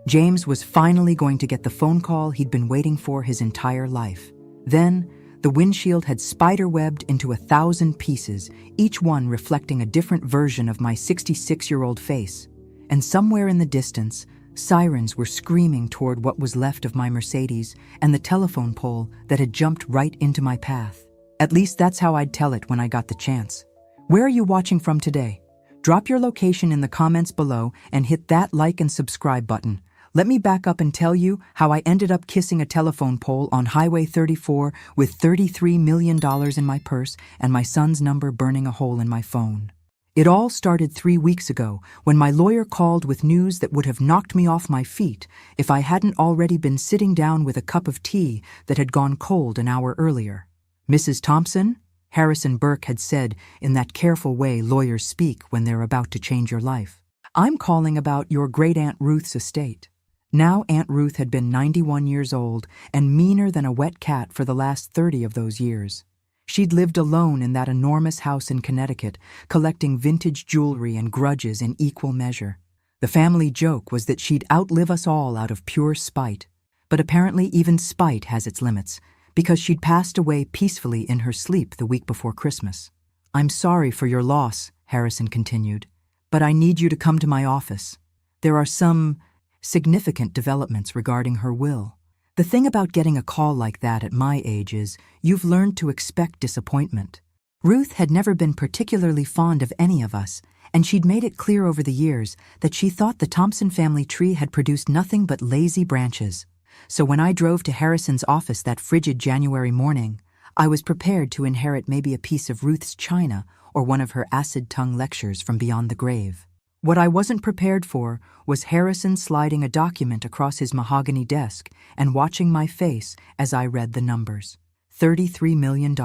James was finally going to get the phone call he'd been waiting for his entire life. Then, the windshield had spiderwebbed into 1,000 pieces, each one reflecting a different version of my 66-year-old face. And somewhere in the distance, sirens were screaming toward what was left of my Mercedes and the telephone pole that had jumped right into my path. At least that's how I'd tell it when I got the chance. Where are you watching from today? Drop your location in the comments below and hit that like and subscribe button. Let me back up and tell you how I ended up kissing a telephone pole on Highway 34 with $33 million in my purse and my son's number burning a hole in my phone. It all started 3 weeks ago when my lawyer called with news that would have knocked me off my feet if I hadn't already been sitting down with a cup of tea that had gone cold an hour earlier. "Mrs. Thompson," Harrison Burke had said in that careful way lawyers speak when they're about to change your life, "I'm calling about your great-aunt Ruth's estate." Now Aunt Ruth had been 91 years old and meaner than a wet cat for the last 30 of those years. She'd lived alone in that enormous house in Connecticut, collecting vintage jewelry and grudges in equal measure. The family joke was that she'd outlive us all out of pure spite. But apparently even spite has its limits, because she'd passed away peacefully in her sleep the week before Christmas. "I'm sorry for your loss," Harrison continued, "but I need you to come to my office. There are some significant developments regarding her will." The thing about getting a call like that at my age is you've learned to expect disappointment. Ruth had never been particularly fond of any of us, and she'd made it clear over the years that she thought the Thompson family tree had produced nothing but lazy branches. So when I drove to Harrison's office that frigid January morning, I was prepared to inherit maybe a piece of Ruth's china or one of her acid-tongue lectures from beyond the grave. What I wasn't prepared for was Harrison sliding a document across his mahogany desk and watching my face as I read the numbers. $33 million,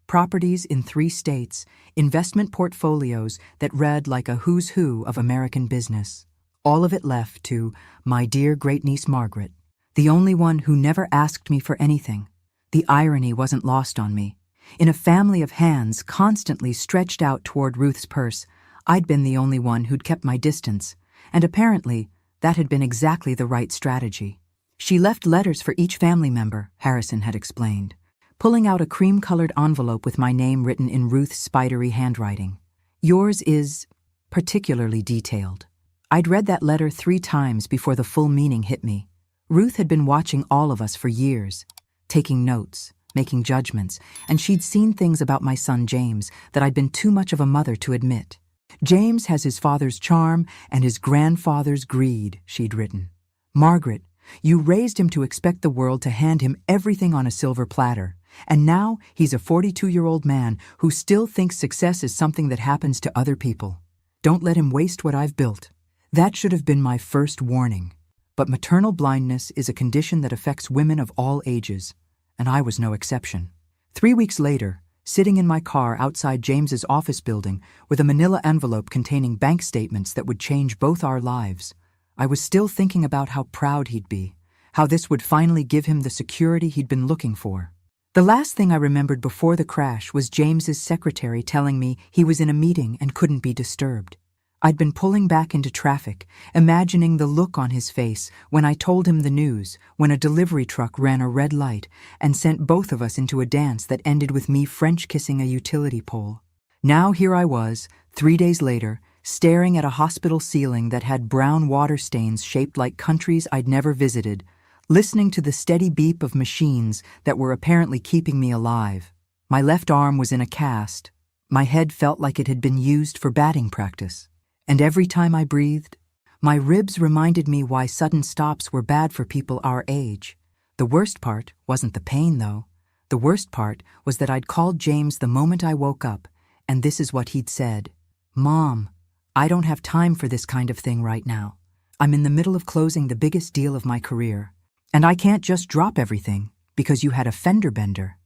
properties in 3 states, investment portfolios that read like a who's who of American business. All of it left to my dear great-niece Margaret, the only one who never asked me for anything. The irony wasn't lost on me. In a family of hands constantly stretched out toward Ruth's purse, I'd been the only one who'd kept my distance, and apparently that had been exactly the right strategy. She left letters for each family member, Harrison had explained, pulling out a cream-colored envelope with my name written in Ruth's spidery handwriting. "Yours is particularly detailed." I'd read that letter 3 times before the full meaning hit me. Ruth had been watching all of us for years, taking notes, making judgments, and she'd seen things about my son James that I'd been too much of a mother to admit. "James has his father's charm and his grandfather's greed," she'd written. "Margaret, you raised him to expect the world to hand him everything on a silver platter, and now he's a 42-year-old man who still thinks success is something that happens to other people. Don't let him waste what I've built." That should have been my first warning. But maternal blindness is a condition that affects women of all ages, and I was no exception. 3 weeks later, sitting in my car outside James's office building with a manila envelope containing bank statements that would change both our lives, I was still thinking about how proud he'd be, how this would finally give him the security he'd been looking for. The last thing I remembered before the crash was James's secretary telling me he was in a meeting and couldn't be disturbed. I'd been pulling back into traffic, imagining the look on his face when I told him the news, when a delivery truck ran a red light and sent both of us into a dance that ended with me French-kissing a utility pole. Now here I was, 3 days later, staring at a hospital ceiling that had brown water stains shaped like countries I'd never visited, listening to the steady beep of machines that were apparently keeping me alive. My left arm was in a cast. My head felt like it had been used for batting practice. And every time I breathed, my ribs reminded me why sudden stops were bad for people our age. The worst part wasn't the pain, though. The worst part was that I'd called James the moment I woke up, and this is what he'd said. "Mom, I don't have time for this kind of thing right now. I'm in the middle of closing the biggest deal of my career, and I can't just drop everything because you had a fender bender."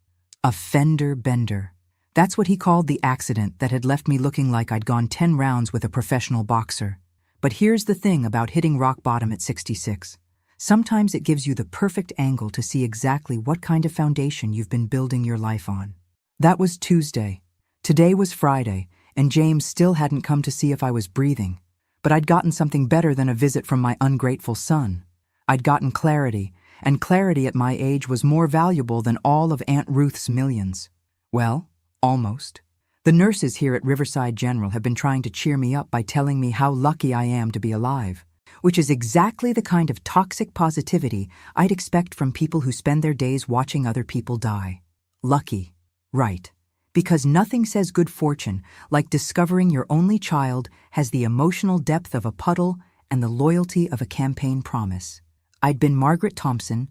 A fender bender. That's what he called the accident that had left me looking like I'd gone 10 rounds with a professional boxer. But here's the thing about hitting rock bottom at 66. Sometimes it gives you the perfect angle to see exactly what kind of foundation you've been building your life on. That was Tuesday. Today was Friday, and James still hadn't come to see if I was breathing. But I'd gotten something better than a visit from my ungrateful son. I'd gotten clarity, and clarity at my age was more valuable than all of Aunt Ruth's millions. Well, almost. The nurses here at Riverside General have been trying to cheer me up by telling me how lucky I am to be alive, which is exactly the kind of toxic positivity I'd expect from people who spend their days watching other people die. Lucky, right. Because nothing says good fortune like discovering your only child has the emotional depth of a puddle and the loyalty of a campaign promise. I'd been Margaret Thompson,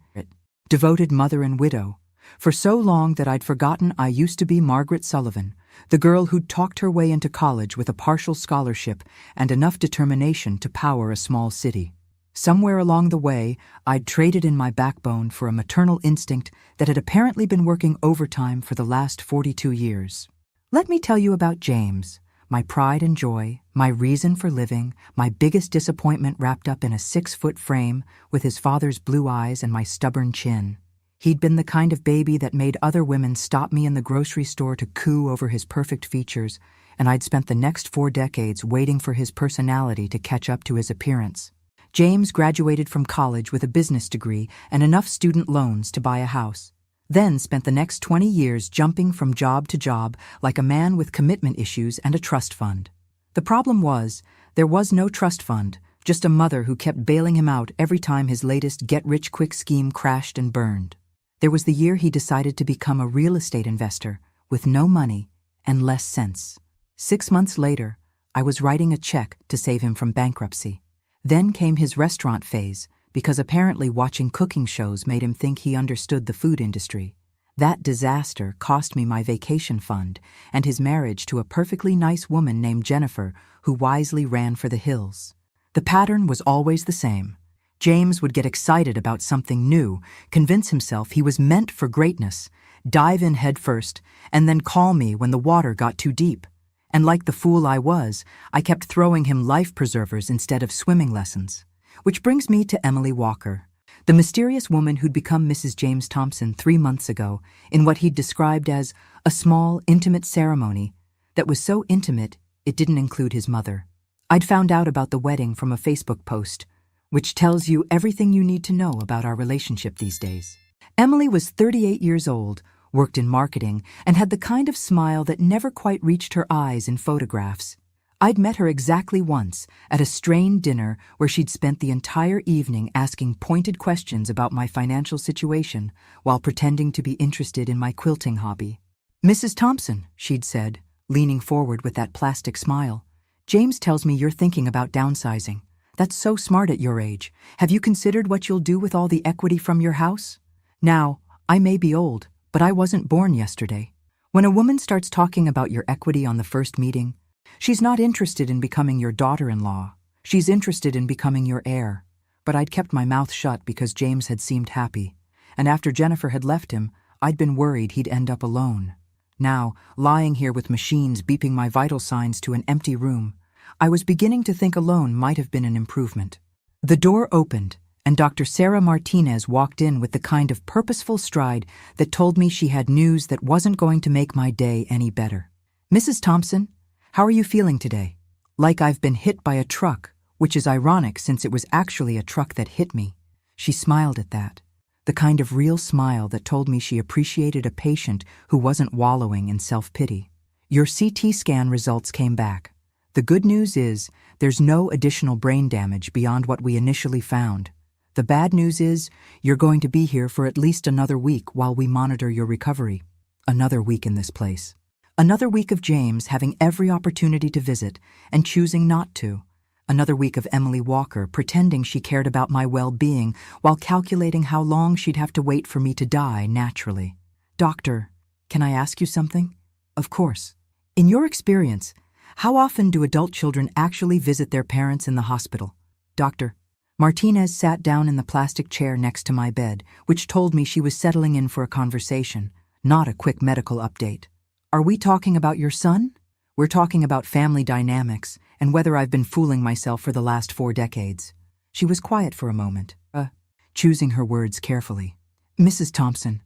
devoted mother and widow, for so long that I'd forgotten I used to be Margaret Sullivan, the girl who'd talked her way into college with a partial scholarship and enough determination to power a small city. Somewhere along the way, I'd traded in my backbone for a maternal instinct that had apparently been working overtime for the last 42 years. Let me tell you about James, my pride and joy, my reason for living, my biggest disappointment wrapped up in a 6-foot frame with his father's blue eyes and my stubborn chin. He'd been the kind of baby that made other women stop me in the grocery store to coo over his perfect features, and I'd spent the next 4 decades waiting for his personality to catch up to his appearance. James graduated from college with a business degree and enough student loans to buy a house, then spent the next 20 years jumping from job to job like a man with commitment issues and a trust fund. The problem was, there was no trust fund, just a mother who kept bailing him out every time his latest get-rich-quick scheme crashed and burned. There was the year he decided to become a real estate investor, with no money and less sense. 6 months later, I was writing a check to save him from bankruptcy. Then came his restaurant phase, because apparently watching cooking shows made him think he understood the food industry. That disaster cost me my vacation fund and his marriage to a perfectly nice woman named Jennifer who wisely ran for the hills. The pattern was always the same. James would get excited about something new, convince himself he was meant for greatness, dive in head first, and then call me when the water got too deep. And like the fool I was, I kept throwing him life preservers instead of swimming lessons. Which brings me to Emily Walker, the mysterious woman who'd become Mrs. James Thompson 3 months ago in what he'd described as a small, intimate ceremony that was so intimate it didn't include his mother. I'd found out about the wedding from a Facebook post, which tells you everything you need to know about our relationship these days. Emily was 38 years old, worked in marketing, and had the kind of smile that never quite reached her eyes in photographs. I'd met her exactly once, at a strained dinner where she'd spent the entire evening asking pointed questions about my financial situation while pretending to be interested in my quilting hobby. "Mrs. Thompson," she'd said, leaning forward with that plastic smile, "James tells me you're thinking about downsizing. That's so smart at your age. Have you considered what you'll do with all the equity from your house? Now, I may be old, but I wasn't born yesterday. When a woman starts talking about your equity on the first meeting, she's not interested in becoming your daughter-in-law. She's interested in becoming your heir." But I'd kept my mouth shut because James had seemed happy, and after Jennifer had left him, I'd been worried he'd end up alone. Now, lying here with machines beeping my vital signs to an empty room, I was beginning to think alone might have been an improvement. The door opened, and Dr. Sarah Martinez walked in with the kind of purposeful stride that told me she had news that wasn't going to make my day any better. "Mrs. Thompson, how are you feeling today?" "Like I've been hit by a truck," which is ironic since it was actually a truck that hit me. She smiled at that, the kind of real smile that told me she appreciated a patient who wasn't wallowing in self-pity. "Your CT scan results came back. The good news is there's no additional brain damage beyond what we initially found. The bad news is you're going to be here for at least another week while we monitor your recovery." Another week in this place. Another week of James having every opportunity to visit and choosing not to. Another week of Emily Walker pretending she cared about my well-being while calculating how long she'd have to wait for me to die naturally. "Doctor, can I ask you something?" "Of course." "In your experience, how often do adult children actually visit their parents in the hospital?" "Doctor." Martinez sat down in the plastic chair next to my bed, which told me she was settling in for a conversation, not a quick medical update. "Are we talking about your son?" "We're talking about family dynamics and whether I've been fooling myself for the last 4 decades. She was quiet for a moment, choosing her words carefully. "Mrs. Thompson,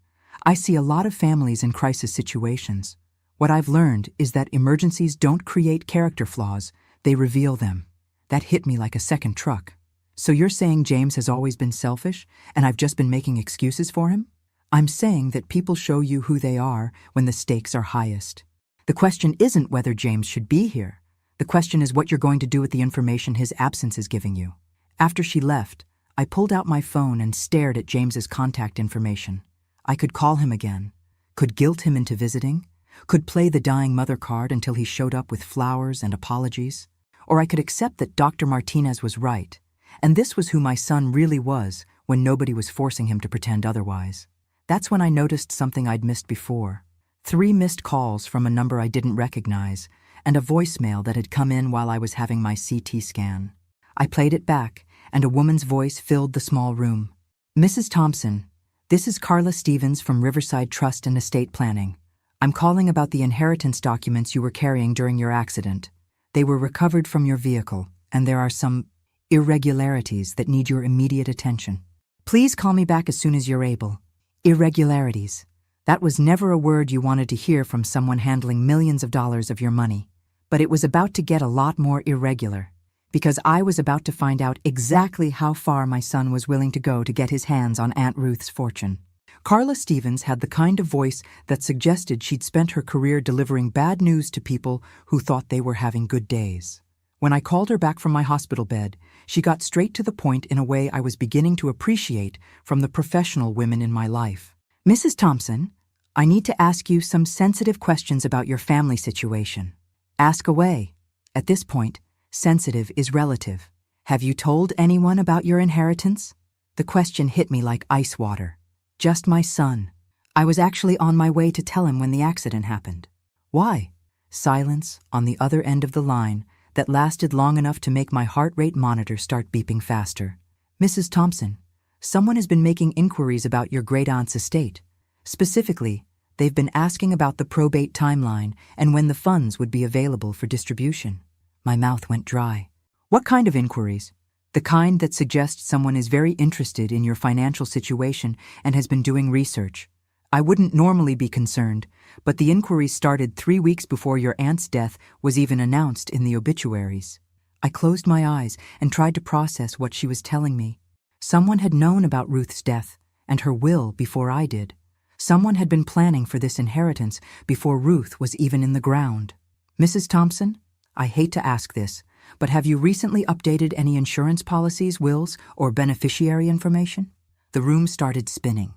I see a lot of families in crisis situations. What I've learned is that emergencies don't create character flaws, they reveal them. That hit me like a second truck. So you're saying James has always been selfish, and I've just been making excuses for him? I'm saying that people show you who they are when the stakes are highest. The question isn't whether James should be here. The question is what you're going to do with the information his absence is giving you. After she left, I pulled out my phone and stared at James's contact information. I could call him again, could guilt him into visiting, could play the dying mother card until he showed up with flowers and apologies, or I could accept that Dr. Martinez was right, and this was who my son really was when nobody was forcing him to pretend otherwise. That's when I noticed something I'd missed before. 3 missed calls from a number I didn't recognize, and a voicemail that had come in while I was having my CT scan. I played it back, and a woman's voice filled the small room. "Mrs. Thompson, this is Carla Stevens from Riverside Trust and Estate Planning. I'm calling about the inheritance documents you were carrying during your accident. They were recovered from your vehicle, and there are some irregularities that need your immediate attention. Please call me back as soon as you're able." Irregularities. That was never a word you wanted to hear from someone handling millions of dollars of your money. But it was about to get a lot more irregular, because I was about to find out exactly how far my son was willing to go to get his hands on Aunt Ruth's fortune. Carla Stevens had the kind of voice that suggested she'd spent her career delivering bad news to people who thought they were having good days. When I called her back from my hospital bed, she got straight to the point in a way I was beginning to appreciate from the professional women in my life. "Mrs. Thompson, I need to ask you some sensitive questions about your family situation." "Ask away." At this point, sensitive is relative. "Have you told anyone about your inheritance?" The question hit me like ice water. "Just my son. I was actually on my way to tell him when the accident happened." "Why?" Silence on the other end of the line that lasted long enough to make my heart rate monitor start beeping faster. "Mrs. Thompson, someone has been making inquiries about your great-aunt's estate. Specifically, they've been asking about the probate timeline and when the funds would be available for distribution." My mouth went dry. "What kind of inquiries?" "The kind that suggests someone is very interested in your financial situation and has been doing research. I wouldn't normally be concerned, but the inquiry started 3 weeks before your aunt's death was even announced in the obituaries." I closed my eyes and tried to process what she was telling me. Someone had known about Ruth's death and her will before I did. Someone had been planning for this inheritance before Ruth was even in the ground. "Mrs. Thompson, I hate to ask this, but have you recently updated any insurance policies, wills, or beneficiary information?" The room started spinning.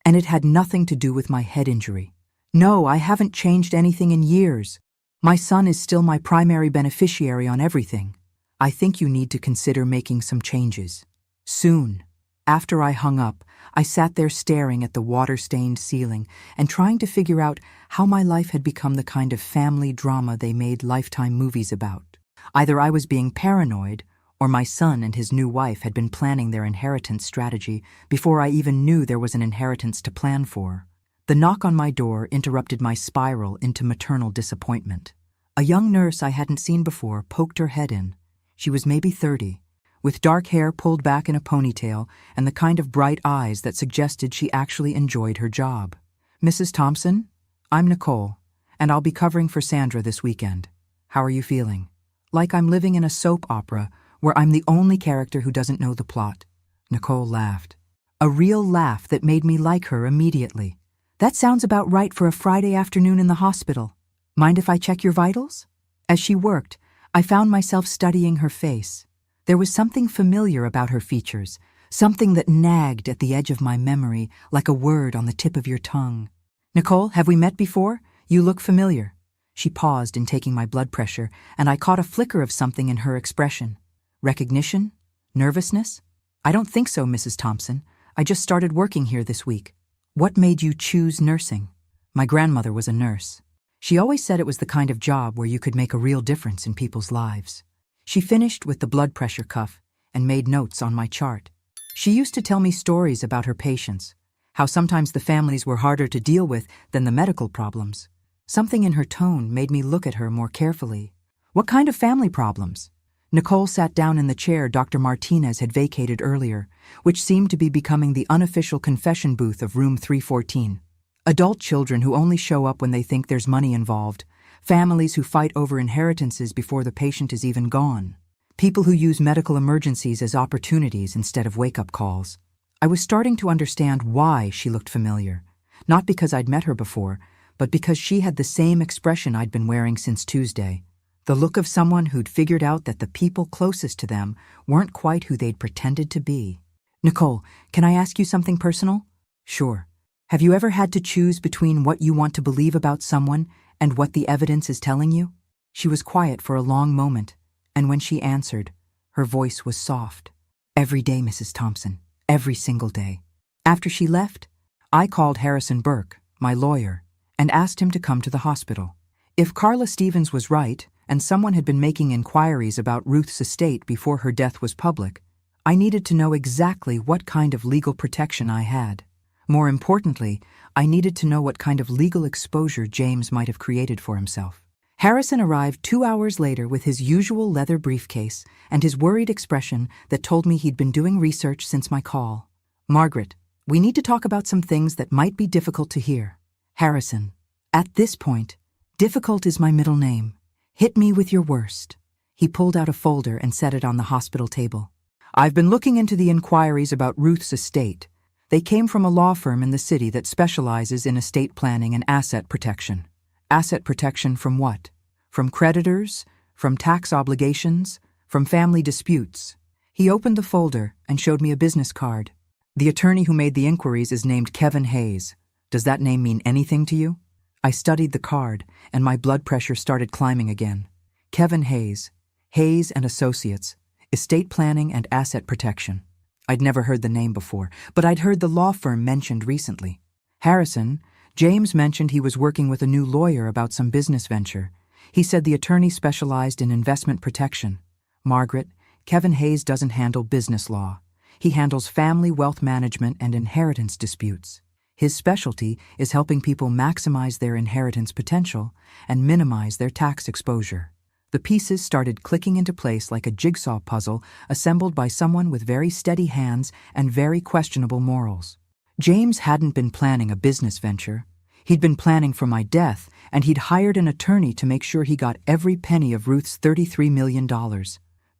And it had nothing to do with my head injury. "No, I haven't changed anything in years. My son is still my primary beneficiary on everything. I think you need to consider making some changes. Soon." After I hung up, I sat there staring at the water-stained ceiling and trying to figure out how my life had become the kind of family drama they made Lifetime movies about. Either I was being paranoid, or my son and his new wife had been planning their inheritance strategy before I even knew there was an inheritance to plan for. The knock on my door interrupted my spiral into maternal disappointment. A young nurse I hadn't seen before poked her head in. She was maybe 30, with dark hair pulled back in a ponytail and the kind of bright eyes that suggested she actually enjoyed her job. "Mrs. Thompson, I'm Nicole, and I'll be covering for Sandra this weekend. How are you feeling?" Like I'm living in a soap opera where I'm the only character who doesn't know the plot. Nicole laughed. A real laugh that made me like her immediately. "That sounds about right for a Friday afternoon in the hospital. Mind if I check your vitals?" As she worked, I found myself studying her face. There was something familiar about her features, something that nagged at the edge of my memory like a word on the tip of your tongue. "Nicole, have we met before? You look familiar." She paused in taking my blood pressure, and I caught a flicker of something in her expression. Recognition? Nervousness? "I don't think so, Mrs. Thompson. I just started working here this week." "What made you choose nursing?" My grandmother was a nurse. She always said it was the kind of job where you could make a real difference in people's lives. She finished with the blood pressure cuff and made notes on my chart. She used to tell me stories about her patients, how sometimes the families were harder to deal with than the medical problems. Something in her tone made me look at her more carefully. "What kind of family problems?" Nicole sat down in the chair Dr. Martinez had vacated earlier, which seemed to be becoming the unofficial confession booth of room 314. Adult children who only show up when they think there's money involved, families who fight over inheritances before the patient is even gone. People who use medical emergencies as opportunities instead of wake-up calls. I was starting to understand why she looked familiar. Not because I'd met her before, but because she had the same expression I'd been wearing since Tuesday. The look of someone who'd figured out that the people closest to them weren't quite who they'd pretended to be. "Nicole, can I ask you something personal?" "Sure." "Have you ever had to choose between what you want to believe about someone and what the evidence is telling you?" She was quiet for a long moment, and when she answered, her voice was soft. "Every day, Mrs. Thompson. Every single day." After she left, I called Harrison Burke, my lawyer, and asked him to come to the hospital. If Carla Stevens was right, and someone had been making inquiries about Ruth's estate before her death was public, I needed to know exactly what kind of legal protection I had. More importantly, I needed to know what kind of legal exposure James might have created for himself. Harrison arrived 2 hours later with his usual leather briefcase and his worried expression that told me he'd been doing research since my call. "Margaret, we need to talk about some things that might be difficult to hear." "Harrison, at this point, difficult is my middle name. Hit me with your worst." He pulled out a folder and set it on the hospital table. "I've been looking into the inquiries about Ruth's estate. They came from a law firm in the city that specializes in estate planning and asset protection." "Asset protection from what? From creditors? From tax obligations? From family disputes?" He opened the folder and showed me a business card. "The attorney who made the inquiries is named Kevin Hayes. Does that name mean anything to you?" I studied the card, and my blood pressure started climbing again. Kevin Hayes, Hayes and Associates, Estate Planning and Asset Protection. I'd never heard the name before, but I'd heard the law firm mentioned recently. "Harrison, James mentioned he was working with a new lawyer about some business venture. He said the attorney specialized in investment protection." "Margaret, Kevin Hayes doesn't handle business law. He handles family wealth management and inheritance disputes. His specialty is helping people maximize their inheritance potential and minimize their tax exposure." The pieces started clicking into place like a jigsaw puzzle assembled by someone with very steady hands and very questionable morals. James hadn't been planning a business venture. He'd been planning for my death, and he'd hired an attorney to make sure he got every penny of Ruth's $33 million.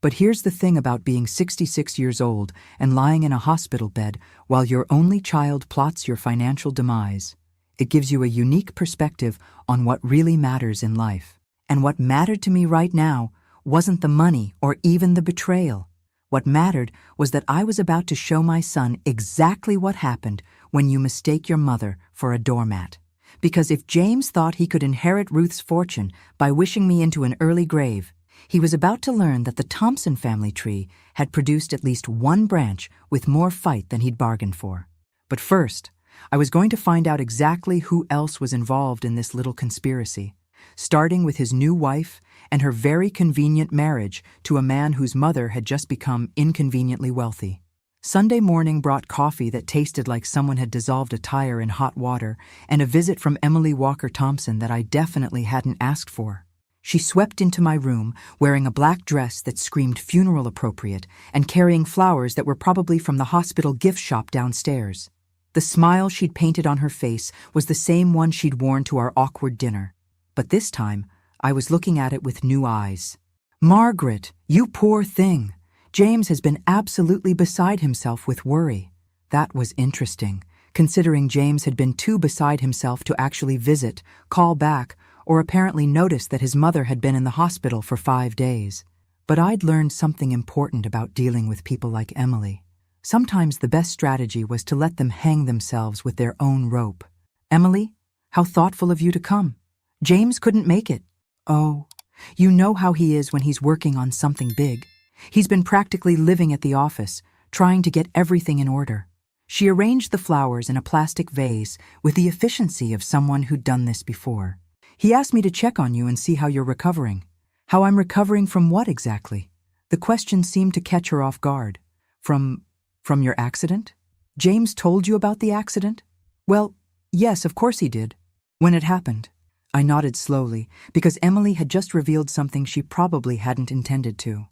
But here's the thing about being 66 years old and lying in a hospital bed while your only child plots your financial demise. It gives you a unique perspective on what really matters in life. And what mattered to me right now wasn't the money or even the betrayal. What mattered was that I was about to show my son exactly what happened when you mistake your mother for a doormat. Because if James thought he could inherit Ruth's fortune by wishing me into an early grave, he was about to learn that the Thompson family tree had produced at least one branch with more fight than he'd bargained for. But first, I was going to find out exactly who else was involved in this little conspiracy, starting with his new wife and her very convenient marriage to a man whose mother had just become inconveniently wealthy. Sunday morning brought coffee that tasted like someone had dissolved a tire in hot water and a visit from Emily Walker Thompson that I definitely hadn't asked for. She swept into my room wearing a black dress that screamed funeral appropriate and carrying flowers that were probably from the hospital gift shop downstairs. The smile she'd painted on her face was the same one she'd worn to our awkward dinner. But this time, I was looking at it with new eyes. "Margaret, you poor thing. James has been absolutely beside himself with worry." That was interesting, considering James had been too beside himself to actually visit, call back, or apparently notice that his mother had been in the hospital for 5 days. But I'd learned something important about dealing with people like Emily. Sometimes the best strategy was to let them hang themselves with their own rope. "Emily, how thoughtful of you to come. James couldn't make it." "Oh, you know how he is when he's working on something big. He's been practically living at the office, trying to get everything in order." She arranged the flowers in a plastic vase with the efficiency of someone who'd done this before. "He asked me to check on you and see how you're recovering." "How I'm recovering from what exactly?" The question seemed to catch her off guard. From your accident?" "James told you about the accident?" "Well, yes, of course he did." "When it happened?" I nodded slowly, because Emily had just revealed something she probably hadn't intended to.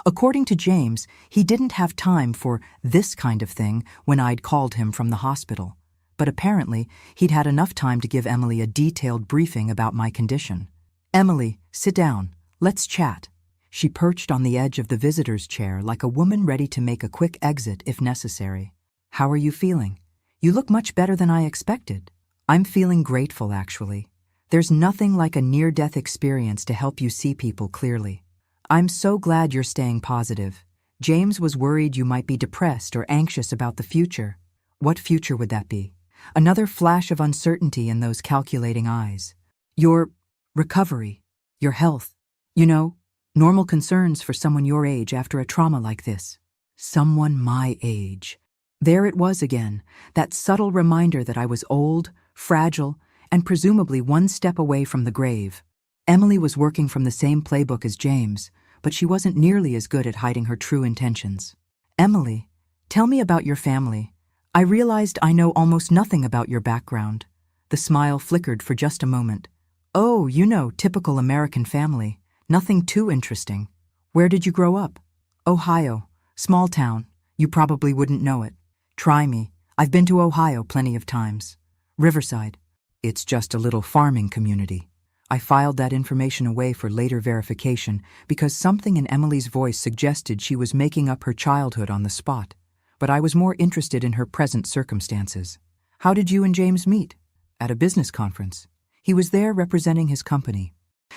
According to James, he didn't have time for this kind of thing when I'd called him from the hospital. But apparently, he'd had enough time to give Emily a detailed briefing about my condition. "Emily, sit down. Let's chat." She perched on the edge of the visitor's chair like a woman ready to make a quick exit if necessary. "How are you feeling? You look much better than I expected." "I'm feeling grateful, actually. There's nothing like a near-death experience to help you see people clearly. I'm so glad you're staying positive. James was worried you might be depressed or anxious about the future." "What future would that be?" Another flash of uncertainty in those calculating eyes. "Your recovery, your health. You know, normal concerns for someone your age after a trauma like this." Someone my age. There it was again, that subtle reminder that I was old, fragile, and presumably one step away from the grave. Emily was working from the same playbook as James, but she wasn't nearly as good at hiding her true intentions. "Emily, tell me about your family. I realized I know almost nothing about your background." The smile flickered for just a moment. "Oh, typical American family. Nothing too interesting. Where did you grow up?" "Ohio. Small town. You probably wouldn't know it." "Try me. I've been to Ohio plenty of times." "Riverside." "It's just a little farming community." I filed that information away for later verification because something in Emily's voice suggested she was making up her childhood on the spot, but I was more interested in her present circumstances. "How did you and James meet?" "At a business conference. He was there representing his company,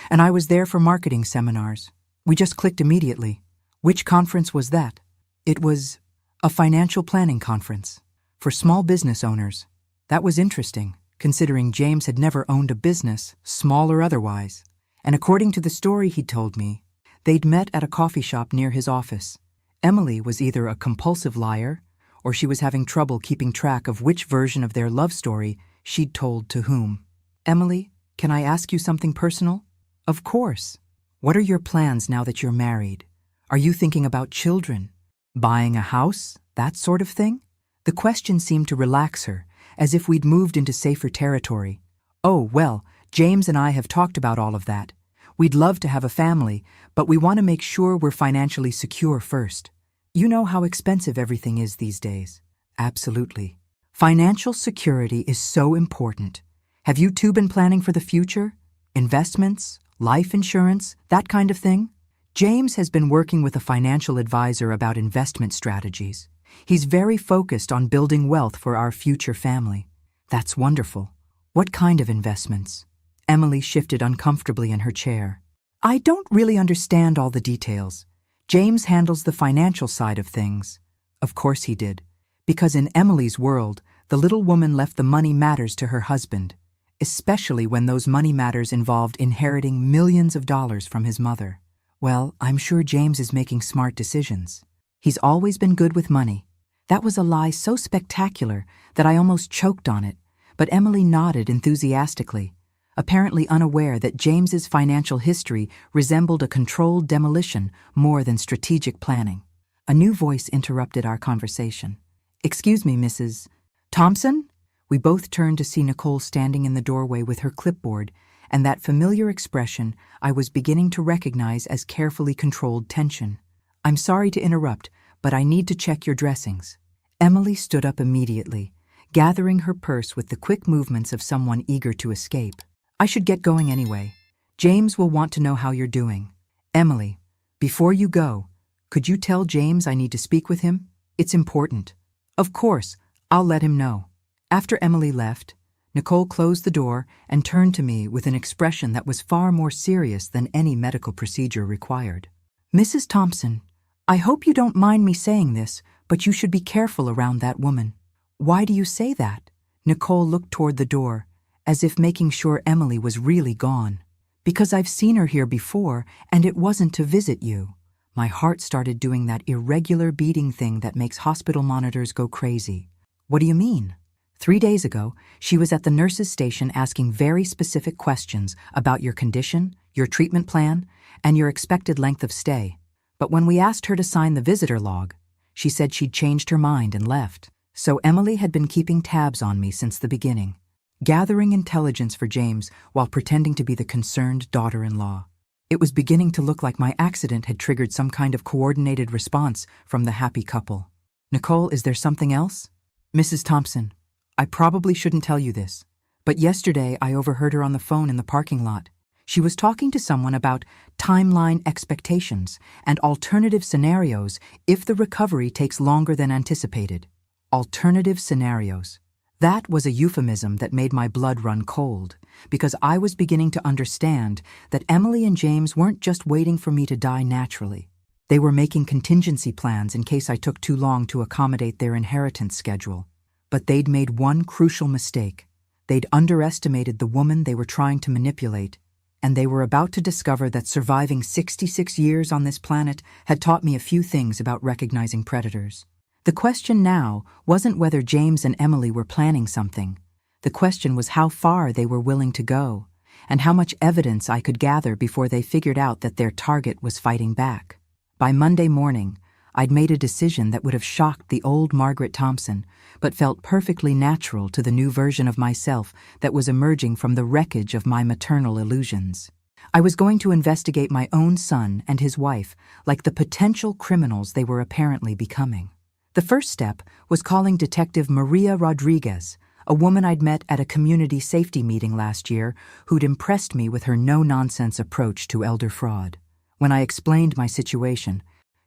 and I was there for marketing seminars. We just clicked immediately." "Which conference was that?" "It was a financial planning conference for small business owners." That was interesting, considering James had never owned a business, small or otherwise. And according to the story he told me, they'd met at a coffee shop near his office. Emily was either a compulsive liar, or she was having trouble keeping track of which version of their love story she'd told to whom. "Emily, can I ask you something personal?" "Of course. What are your plans now that you're married? Are you thinking about children? Buying a house? That sort of thing?" The question seemed to relax her, as if we'd moved into safer territory. "Oh, well, James and I have talked about all of that. We'd love to have a family, but we want to make sure we're financially secure first. You know how expensive everything is these days." "Absolutely. Financial security is so important. Have you two been planning for the future? Investments, life insurance, that kind of thing?" James has been working with a financial advisor about investment strategies. He's very focused on building wealth for our future family. "That's wonderful. What kind of investments?" Emily shifted uncomfortably in her chair. "I don't really understand all the details. James handles the financial side of things." Of course he did, because in Emily's world, the little woman left the money matters to her husband, especially when those money matters involved inheriting millions of dollars from his mother. "Well, I'm sure James is making smart decisions. He's always been good with money." That was a lie so spectacular that I almost choked on it, but Emily nodded enthusiastically, apparently unaware that James's financial history resembled a controlled demolition more than strategic planning. A new voice interrupted our conversation. "Excuse me, Mrs. Thompson?" We both turned to see Nicole standing in the doorway with her clipboard, and that familiar expression I was beginning to recognize as carefully controlled tension. "I'm sorry to interrupt, but I need to check your dressings." Emily stood up immediately, gathering her purse with the quick movements of someone eager to escape. "I should get going anyway. James will want to know how you're doing." "Emily, before you go, could you tell James I need to speak with him? It's important." "Of course, I'll let him know." After Emily left, Nicole closed the door and turned to me with an expression that was far more serious than any medical procedure required. "Mrs. Thompson, I hope you don't mind me saying this, but you should be careful around that woman." "Why do you say that?" Nicole looked toward the door, as if making sure Emily was really gone. "Because I've seen her here before, and it wasn't to visit you." My heart started doing that irregular beating thing that makes hospital monitors go crazy. "What do you mean?" 3 days ago, she was at the nurse's station asking very specific questions about your condition, your treatment plan, and your expected length of stay. But when we asked her to sign the visitor log, she said she'd changed her mind and left. So Emily had been keeping tabs on me since the beginning, gathering intelligence for James while pretending to be the concerned daughter-in-law. It was beginning to look like my accident had triggered some kind of coordinated response from the happy couple. "Nicole, is there something else?" "Mrs. Thompson, I probably shouldn't tell you this, but yesterday I overheard her on the phone in the parking lot. She was talking to someone about timeline expectations and alternative scenarios if the recovery takes longer than anticipated. Alternative scenarios. That was a euphemism that made my blood run cold, because I was beginning to understand that Emily and James weren't just waiting for me to die naturally. They were making contingency plans in case I took too long to accommodate their inheritance schedule. But they'd made one crucial mistake. They'd underestimated the woman they were trying to manipulate, and they were about to discover that surviving 66 years on this planet had taught me a few things about recognizing predators. The question now wasn't whether James and Emily were planning something. The question was how far they were willing to go, and how much evidence I could gather before they figured out that their target was fighting back. By Monday morning, I'd made a decision that would have shocked the old Margaret Thompson, but felt perfectly natural to the new version of myself that was emerging from the wreckage of my maternal illusions. I was going to investigate my own son and his wife like the potential criminals they were apparently becoming. The first step was calling Detective Maria Rodriguez, a woman I'd met at a community safety meeting last year who'd impressed me with her no-nonsense approach to elder fraud. When I explained my situation,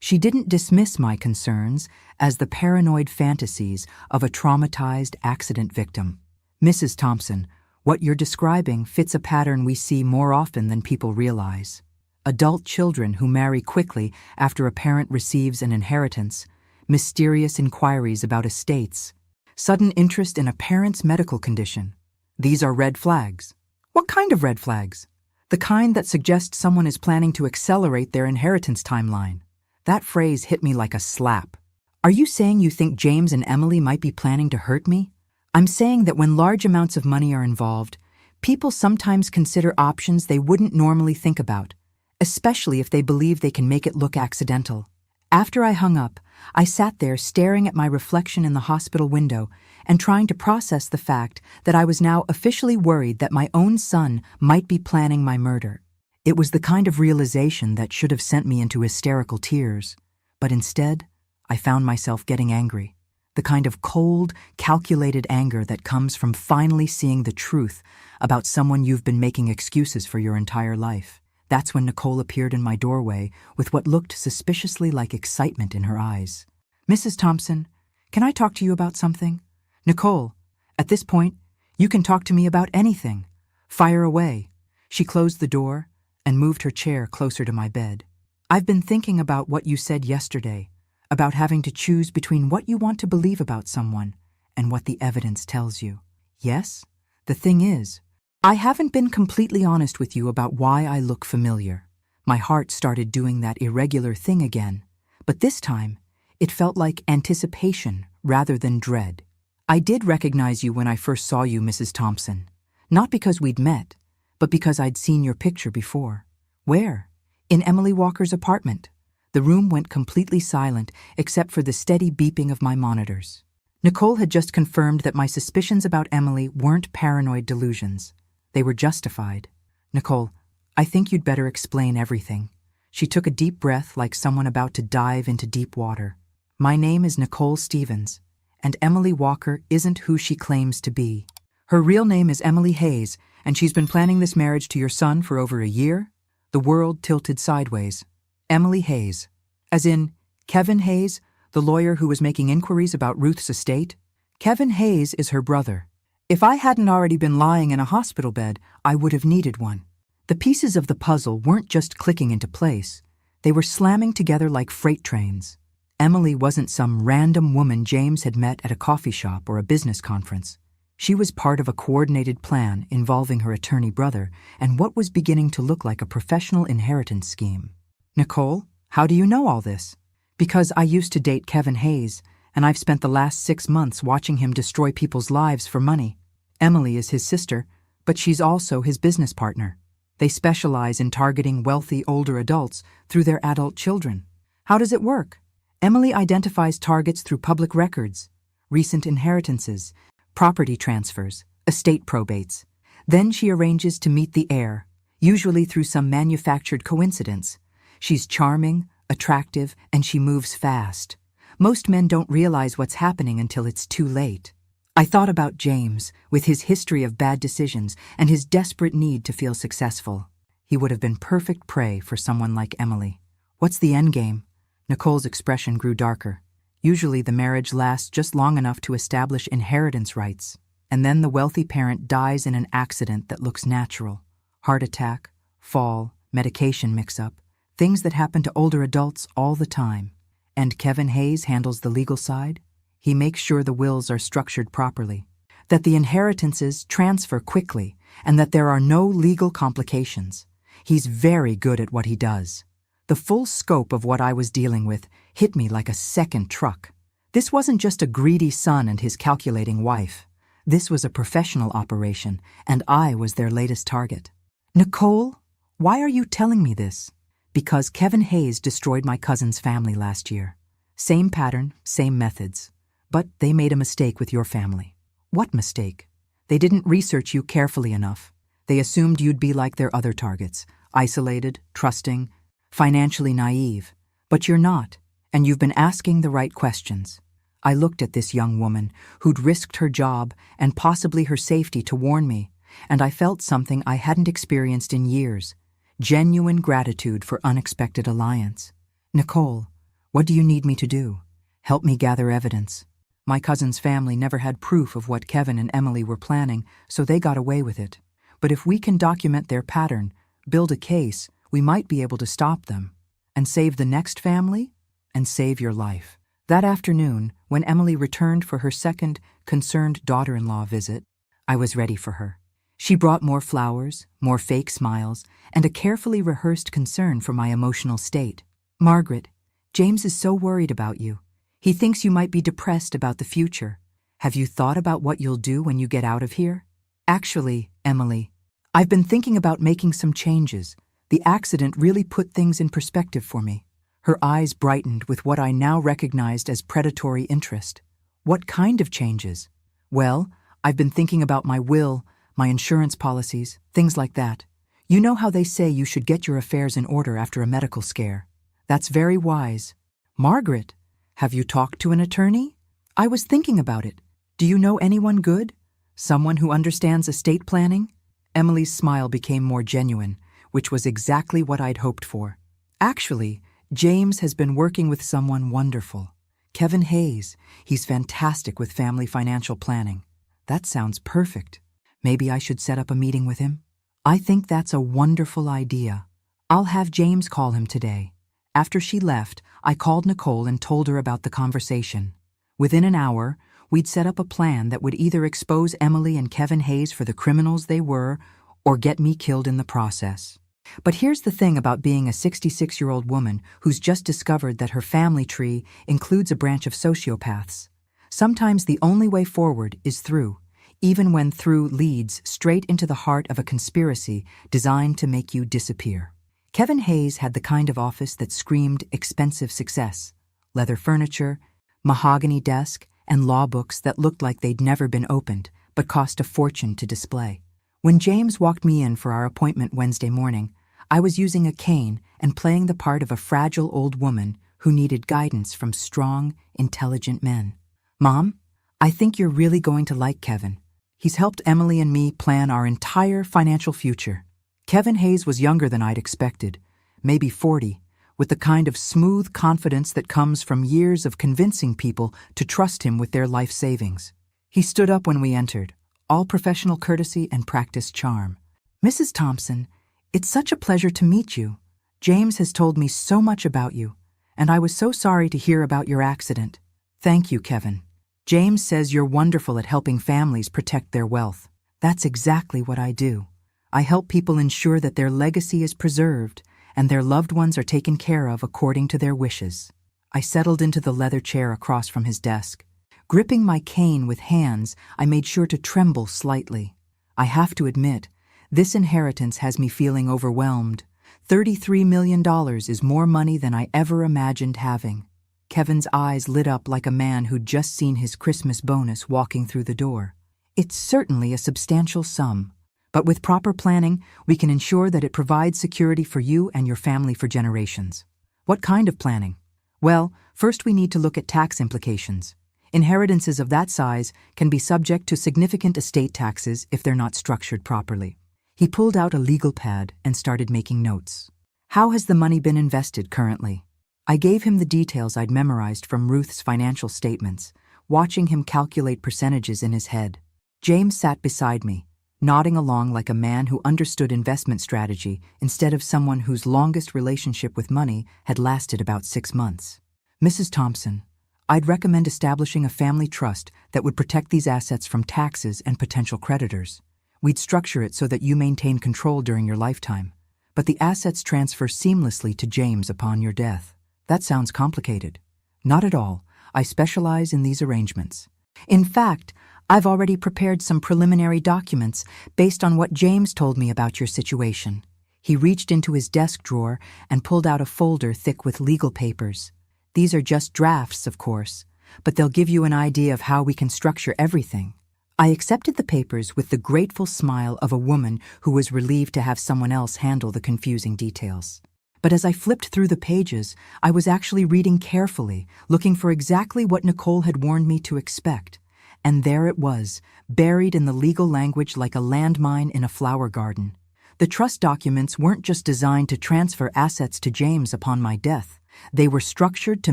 she didn't dismiss my concerns as the paranoid fantasies of a traumatized accident victim. Mrs. Thompson, what you're describing fits a pattern we see more often than people realize. Adult children who marry quickly after a parent receives an inheritance, mysterious inquiries about estates, sudden interest in a parent's medical condition. These are red flags. What kind of red flags? The kind that suggest someone is planning to accelerate their inheritance timeline. That phrase hit me like a slap. Are you saying you think James and Emily might be planning to hurt me? I'm saying that when large amounts of money are involved, people sometimes consider options they wouldn't normally think about, especially if they believe they can make it look accidental. After I hung up, I sat there staring at my reflection in the hospital window and trying to process the fact that I was now officially worried that my own son might be planning my murder. It was the kind of realization that should have sent me into hysterical tears, but instead, I found myself getting angry. The kind of cold, calculated anger that comes from finally seeing the truth about someone you've been making excuses for your entire life. That's when Nicole appeared in my doorway with what looked suspiciously like excitement in her eyes. "Mrs. Thompson, can I talk to you about something?" "Nicole, at this point, you can talk to me about anything. Fire away." She closed the door and moved her chair closer to my bed. "I've been thinking about what you said yesterday, about having to choose between what you want to believe about someone and what the evidence tells you. Yes, the thing is, I haven't been completely honest with you about why I look familiar. My heart started doing that irregular thing again, but this time, it felt like anticipation rather than dread. I did recognize you when I first saw you, Mrs. Thompson, not because we'd met, but because I'd seen your picture before. Where? In Emily Walker's apartment. The room went completely silent except for the steady beeping of my monitors. Nicole had just confirmed that my suspicions about Emily weren't paranoid delusions. They were justified. "Nicole, I think you'd better explain everything." She took a deep breath like someone about to dive into deep water. "My name is Nicole Stevens, and Emily Walker isn't who she claims to be. Her real name is Emily Hayes, and she's been planning this marriage to your son for over a year." The world tilted sideways. Emily Hayes. As in, Kevin Hayes, the lawyer who was making inquiries about Ruth's estate? Kevin Hayes is her brother. If I hadn't already been lying in a hospital bed, I would have needed one. The pieces of the puzzle weren't just clicking into place. They were slamming together like freight trains. Emily wasn't some random woman James had met at a coffee shop or a business conference. She was part of a coordinated plan involving her attorney brother and what was beginning to look like a professional inheritance scheme. "Nicole, how do you know all this?" "Because I used to date Kevin Hayes, and I've spent the last 6 months watching him destroy people's lives for money. Emily is his sister, but she's also his business partner. They specialize in targeting wealthy older adults through their adult children." "How does it work?" "Emily identifies targets through public records, recent inheritances, property transfers, estate probates. Then she arranges to meet the heir, usually through some manufactured coincidence. She's charming, attractive, and she moves fast. Most men don't realize what's happening until it's too late." I thought about James, with his history of bad decisions and his desperate need to feel successful. He would have been perfect prey for someone like Emily. What's the endgame? Nicole's expression grew darker. Usually the marriage lasts just long enough to establish inheritance rights, and then the wealthy parent dies in an accident that looks natural. Heart attack, fall, medication mix-up, things that happen to older adults all the time. And Kevin Hayes handles the legal side? He makes sure the wills are structured properly, that the inheritances transfer quickly, and that there are no legal complications. He's very good at what he does. The full scope of what I was dealing with hit me like a second truck. This wasn't just a greedy son and his calculating wife. This was a professional operation, and I was their latest target. Nicole, why are you telling me this? Because Kevin Hayes destroyed my cousin's family last year. Same pattern, same methods. But they made a mistake with your family. What mistake? They didn't research you carefully enough. They assumed you'd be like their other targets, isolated, trusting, financially naive. But you're not, and you've been asking the right questions. I looked at this young woman who'd risked her job and possibly her safety to warn me, and I felt something I hadn't experienced in years. Genuine gratitude for unexpected alliance. Nicole, what do you need me to do? Help me gather evidence. My cousin's family never had proof of what Kevin and Emily were planning, so they got away with it. But if we can document their pattern, build a case, we might be able to stop them. And save the next family, and save your life. That afternoon, when Emily returned for her second concerned daughter-in-law visit, I was ready for her. She brought more flowers, more fake smiles, and a carefully rehearsed concern for my emotional state. Margaret, James is so worried about you. He thinks you might be depressed about the future. Have you thought about what you'll do when you get out of here? Actually, Emily, I've been thinking about making some changes. The accident really put things in perspective for me. Her eyes brightened with what I now recognized as predatory interest. What kind of changes? Well, I've been thinking about my will, my insurance policies, things like that. You know how they say you should get your affairs in order after a medical scare. That's very wise. Margaret, have you talked to an attorney? I was thinking about it. Do you know anyone good? Someone who understands estate planning? Emily's smile became more genuine, which was exactly what I'd hoped for. Actually, James has been working with someone wonderful. Kevin Hayes. He's fantastic with family financial planning. That sounds perfect. Maybe I should set up a meeting with him? I think that's a wonderful idea. I'll have James call him today. After she left, I called Nicole and told her about the conversation. Within an hour, we'd set up a plan that would either expose Emily and Kevin Hayes for the criminals they were, or get me killed in the process. But here's the thing about being a 66-year-old woman who's just discovered that her family tree includes a branch of sociopaths. Sometimes the only way forward is through, even when through leads straight into the heart of a conspiracy designed to make you disappear. Kevin Hayes had the kind of office that screamed expensive success. Leather furniture, mahogany desk, and law books that looked like they'd never been opened, but cost a fortune to display. When James walked me in for our appointment Wednesday morning, I was using a cane and playing the part of a fragile old woman who needed guidance from strong, intelligent men. Mom, I think you're really going to like Kevin. He's helped Emily and me plan our entire financial future. Kevin Hayes was younger than I'd expected, maybe 40, with the kind of smooth confidence that comes from years of convincing people to trust him with their life savings. He stood up when we entered, all professional courtesy and practiced charm. Mrs. Thompson, it's such a pleasure to meet you. James has told me so much about you, and I was so sorry to hear about your accident. Thank you, Kevin. James says you're wonderful at helping families protect their wealth. That's exactly what I do. I help people ensure that their legacy is preserved and their loved ones are taken care of according to their wishes. I settled into the leather chair across from his desk. Gripping my cane with hands, I made sure to tremble slightly. I have to admit, this inheritance has me feeling overwhelmed. $33 million is more money than I ever imagined having. Kevin's eyes lit up like a man who'd just seen his Christmas bonus walking through the door. It's certainly a substantial sum, but with proper planning, we can ensure that it provides security for you and your family for generations. What kind of planning? Well, first we need to look at tax implications. Inheritances of that size can be subject to significant estate taxes if they're not structured properly. He pulled out a legal pad and started making notes. How has the money been invested currently? I gave him the details I'd memorized from Ruth's financial statements, watching him calculate percentages in his head. James sat beside me, nodding along like a man who understood investment strategy instead of someone whose longest relationship with money had lasted about 6 months. Mrs. Thompson, I'd recommend establishing a family trust that would protect these assets from taxes and potential creditors. We'd structure it so that you maintain control during your lifetime, but the assets transfer seamlessly to James upon your death. That sounds complicated. Not at all. I specialize in these arrangements. In fact, I've already prepared some preliminary documents based on what James told me about your situation. He reached into his desk drawer and pulled out a folder thick with legal papers. These are just drafts, of course, but they'll give you an idea of how we can structure everything. I accepted the papers with the grateful smile of a woman who was relieved to have someone else handle the confusing details. But as I flipped through the pages, I was actually reading carefully, looking for exactly what Nicole had warned me to expect. And there it was, buried in the legal language like a landmine in a flower garden. The trust documents weren't just designed to transfer assets to James upon my death. They were structured to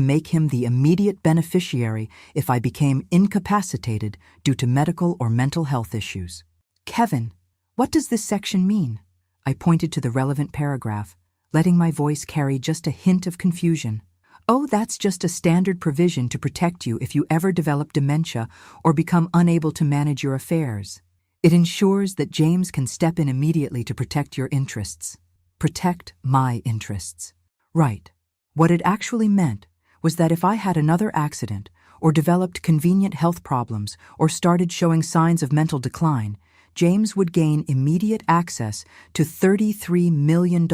make him the immediate beneficiary if I became incapacitated due to medical or mental health issues. Kevin, what does this section mean? I pointed to the relevant paragraph, letting my voice carry just a hint of confusion. Oh, that's just a standard provision to protect you if you ever develop dementia or become unable to manage your affairs. It ensures that James can step in immediately to protect your interests. Protect my interests. Right. What it actually meant was that if I had another accident or developed convenient health problems or started showing signs of mental decline, James would gain immediate access to $33 million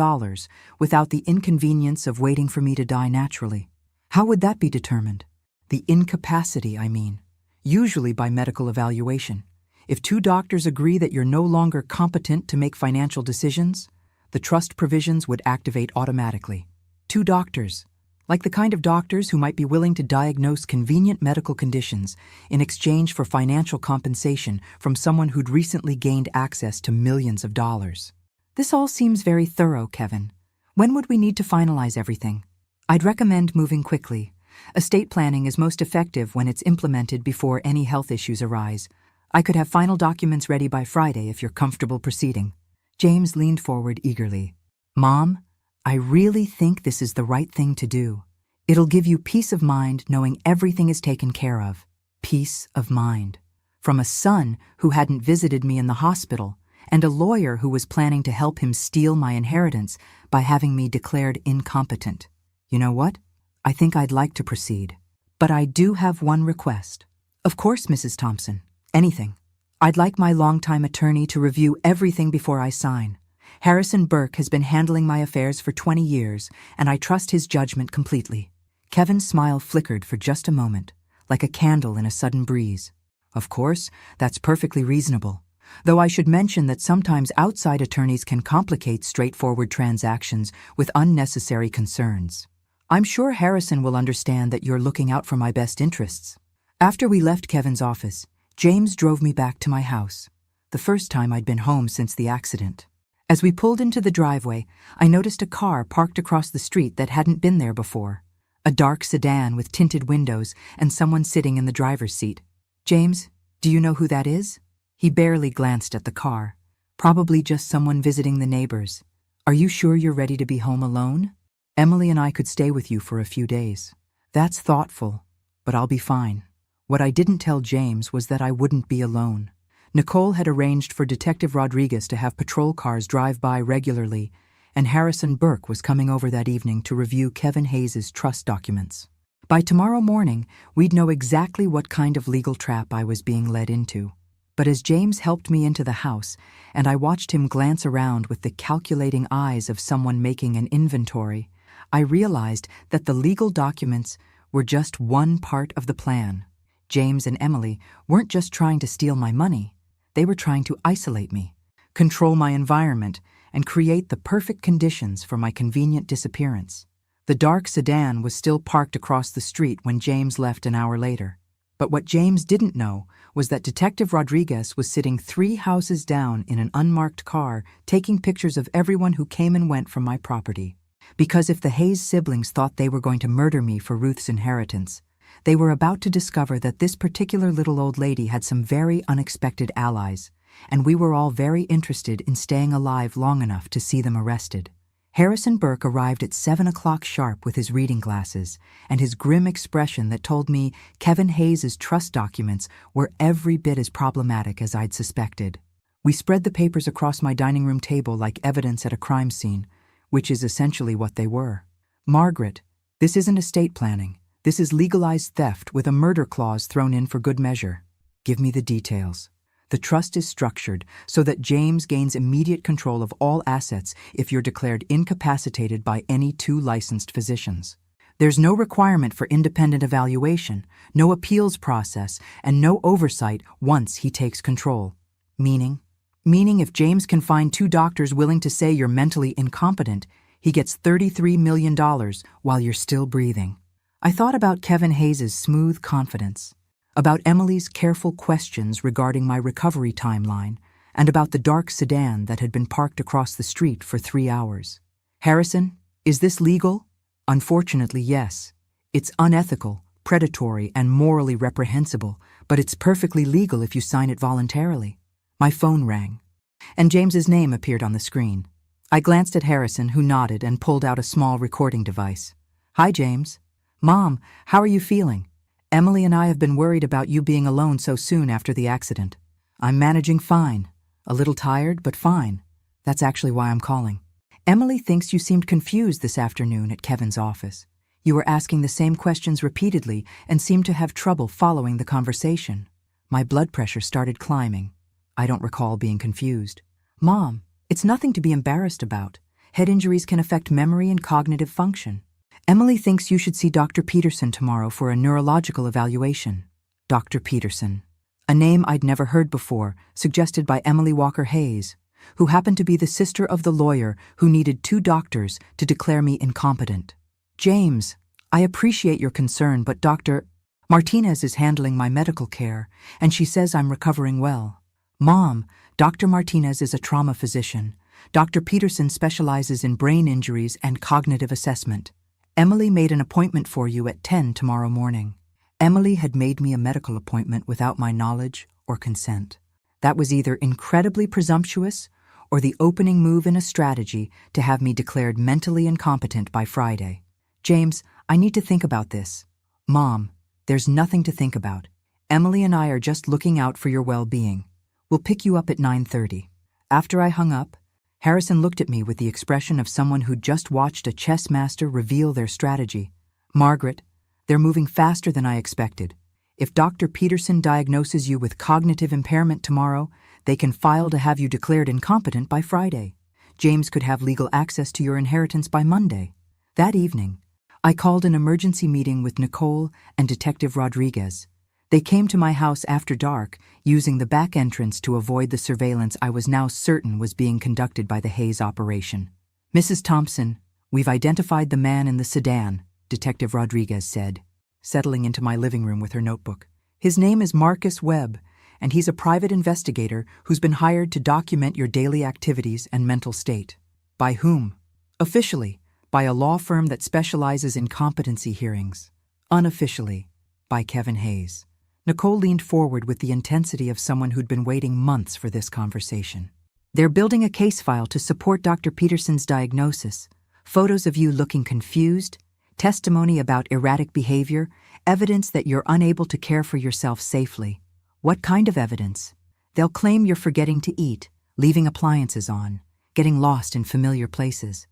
without the inconvenience of waiting for me to die naturally. How would that be determined? The incapacity, I mean. Usually by medical evaluation. If 2 doctors agree that you're no longer competent to make financial decisions, the trust provisions would activate automatically. 2 doctors, like the kind of doctors who might be willing to diagnose convenient medical conditions in exchange for financial compensation from someone who'd recently gained access to millions of dollars. This all seems very thorough, Kevin. When would we need to finalize everything? I'd recommend moving quickly. Estate planning is most effective when it's implemented before any health issues arise. I could have final documents ready by Friday if you're comfortable proceeding. James leaned forward eagerly. Mom, I really think this is the right thing to do. It'll give you peace of mind knowing everything is taken care of. Peace of mind. From a son who hadn't visited me in the hospital, and a lawyer who was planning to help him steal my inheritance by having me declared incompetent. You know what? I think I'd like to proceed. But I do have one request. Of course, Mrs. Thompson. Anything. I'd like my longtime attorney to review everything before I sign. Harrison Burke has been handling my affairs for 20 years, and I trust his judgment completely. Kevin's smile flickered for just a moment, like a candle in a sudden breeze. Of course, that's perfectly reasonable. Though I should mention that sometimes outside attorneys can complicate straightforward transactions with unnecessary concerns. I'm sure Harrison will understand that you're looking out for my best interests. After we left Kevin's office, James drove me back to my house, the first time I'd been home since the accident. As we pulled into the driveway, I noticed a car parked across the street that hadn't been there before. A dark sedan with tinted windows and someone sitting in the driver's seat. James, do you know who that is? He barely glanced at the car. Probably just someone visiting the neighbors. Are you sure you're ready to be home alone? Emily and I could stay with you for a few days. That's thoughtful, but I'll be fine. What I didn't tell James was that I wouldn't be alone. Nicole had arranged for Detective Rodriguez to have patrol cars drive by regularly, and Harrison Burke was coming over that evening to review Kevin Hayes' trust documents. By tomorrow morning, we'd know exactly what kind of legal trap I was being led into. But as James helped me into the house, and I watched him glance around with the calculating eyes of someone making an inventory, I realized that the legal documents were just one part of the plan. James and Emily weren't just trying to steal my money. They were trying to isolate me, control my environment, and create the perfect conditions for my convenient disappearance. The dark sedan was still parked across the street when James left an hour later. But what James didn't know was that Detective Rodriguez was sitting 3 houses down in an unmarked car taking pictures of everyone who came and went from my property. Because if the Hayes siblings thought they were going to murder me for Ruth's inheritance, they were about to discover that this particular little old lady had some very unexpected allies, and we were all very interested in staying alive long enough to see them arrested. Harrison Burke arrived at 7 o'clock sharp with his reading glasses and his grim expression that told me Kevin Hayes' trust documents were every bit as problematic as I'd suspected. We spread the papers across my dining room table like evidence at a crime scene, which is essentially what they were. Margaret, this isn't estate planning. This is legalized theft with a murder clause thrown in for good measure. Give me the details. The trust is structured so that James gains immediate control of all assets if you're declared incapacitated by any 2 licensed physicians. There's no requirement for independent evaluation, no appeals process, and no oversight once he takes control. Meaning if James can find 2 doctors willing to say you're mentally incompetent, he gets $33 million while you're still breathing. I thought about Kevin Hayes' smooth confidence, about Emily's careful questions regarding my recovery timeline, and about the dark sedan that had been parked across the street for 3 hours. Harrison, is this legal? Unfortunately, yes. It's unethical, predatory, and morally reprehensible, but it's perfectly legal if you sign it voluntarily. My phone rang, and James's name appeared on the screen. I glanced at Harrison, who nodded and pulled out a small recording device. Hi, James. Mom, how are you feeling? Emily and I have been worried about you being alone so soon after the accident. I'm managing fine. A little tired, but fine. That's actually why I'm calling. Emily thinks you seemed confused this afternoon at Kevin's office. You were asking the same questions repeatedly and seemed to have trouble following the conversation. My blood pressure started climbing. I don't recall being confused. Mom, it's nothing to be embarrassed about. Head injuries can affect memory and cognitive function. Emily thinks you should see Dr. Peterson tomorrow for a neurological evaluation. Dr. Peterson. A name I'd never heard before, suggested by Emily Walker Hayes, who happened to be the sister of the lawyer who needed 2 doctors to declare me incompetent. James, I appreciate your concern, but Dr. Martinez is handling my medical care, and she says I'm recovering well. Mom, Dr. Martinez is a trauma physician. Dr. Peterson specializes in brain injuries and cognitive assessment. Emily made an appointment for you at 10 tomorrow morning. Emily had made me a medical appointment without my knowledge or consent. That was either incredibly presumptuous or the opening move in a strategy to have me declared mentally incompetent by Friday. James, I need to think about this. Mom, there's nothing to think about. Emily and I are just looking out for your well-being. We'll pick you up at 9:30. After I hung up, Harrison looked at me with the expression of someone who'd just watched a chess master reveal their strategy. Margaret, they're moving faster than I expected. If Dr. Peterson diagnoses you with cognitive impairment tomorrow, they can file to have you declared incompetent by Friday. James could have legal access to your inheritance by Monday. That evening, I called an emergency meeting with Nicole and Detective Rodriguez. They came to my house after dark, using the back entrance to avoid the surveillance I was now certain was being conducted by the Hayes operation. Mrs. Thompson, we've identified the man in the sedan, Detective Rodriguez said, settling into my living room with her notebook. His name is Marcus Webb, and he's a private investigator who's been hired to document your daily activities and mental state. By whom? Officially, by a law firm that specializes in competency hearings. Unofficially, by Kevin Hayes. Nicole leaned forward with the intensity of someone who'd been waiting months for this conversation. They're building a case file to support Dr. Peterson's diagnosis. Photos of you looking confused, testimony about erratic behavior, evidence that you're unable to care for yourself safely. What kind of evidence? They'll claim you're forgetting to eat, leaving appliances on, getting lost in familiar places.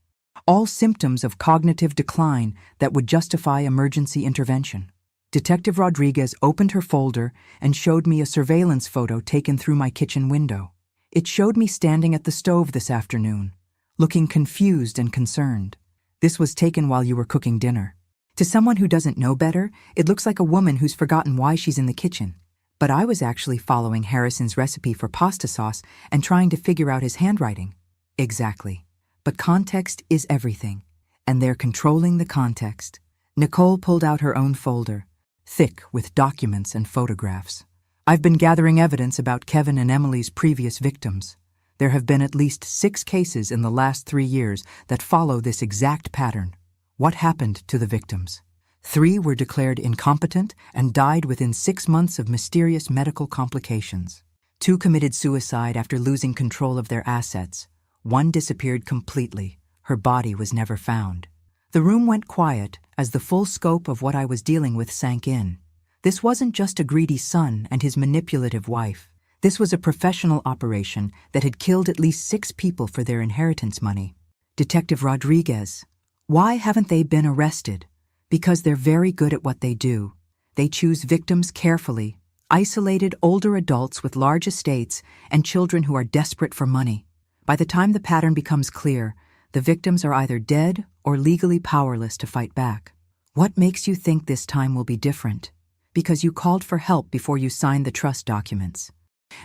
All symptoms of cognitive decline that would justify emergency intervention. Detective Rodriguez opened her folder and showed me a surveillance photo taken through my kitchen window. It showed me standing at the stove this afternoon, looking confused and concerned. This was taken while you were cooking dinner. To someone who doesn't know better, it looks like a woman who's forgotten why she's in the kitchen. But I was actually following Harrison's recipe for pasta sauce and trying to figure out his handwriting. Exactly. But context is everything, and they're controlling the context. Nicole pulled out her own folder. thick with documents and photographs. I've been gathering evidence about Kevin and Emily's previous victims. There have been at least 6 cases in the last 3 years that follow this exact pattern. What happened to the victims? 3 were declared incompetent and died within 6 months of mysterious medical complications. 2 committed suicide after losing control of their assets. 1 disappeared completely. Her body was never found. The room went quiet as the full scope of what I was dealing with sank in. This wasn't just a greedy son and his manipulative wife. This was a professional operation that had killed at least 6 people for their inheritance money. Detective Rodriguez, why haven't they been arrested? Because they're very good at what they do. They choose victims carefully, isolated older adults with large estates and children who are desperate for money. By the time the pattern becomes clear, the victims are either dead or legally powerless to fight back. What makes you think this time will be different? Because you called for help before you signed the trust documents.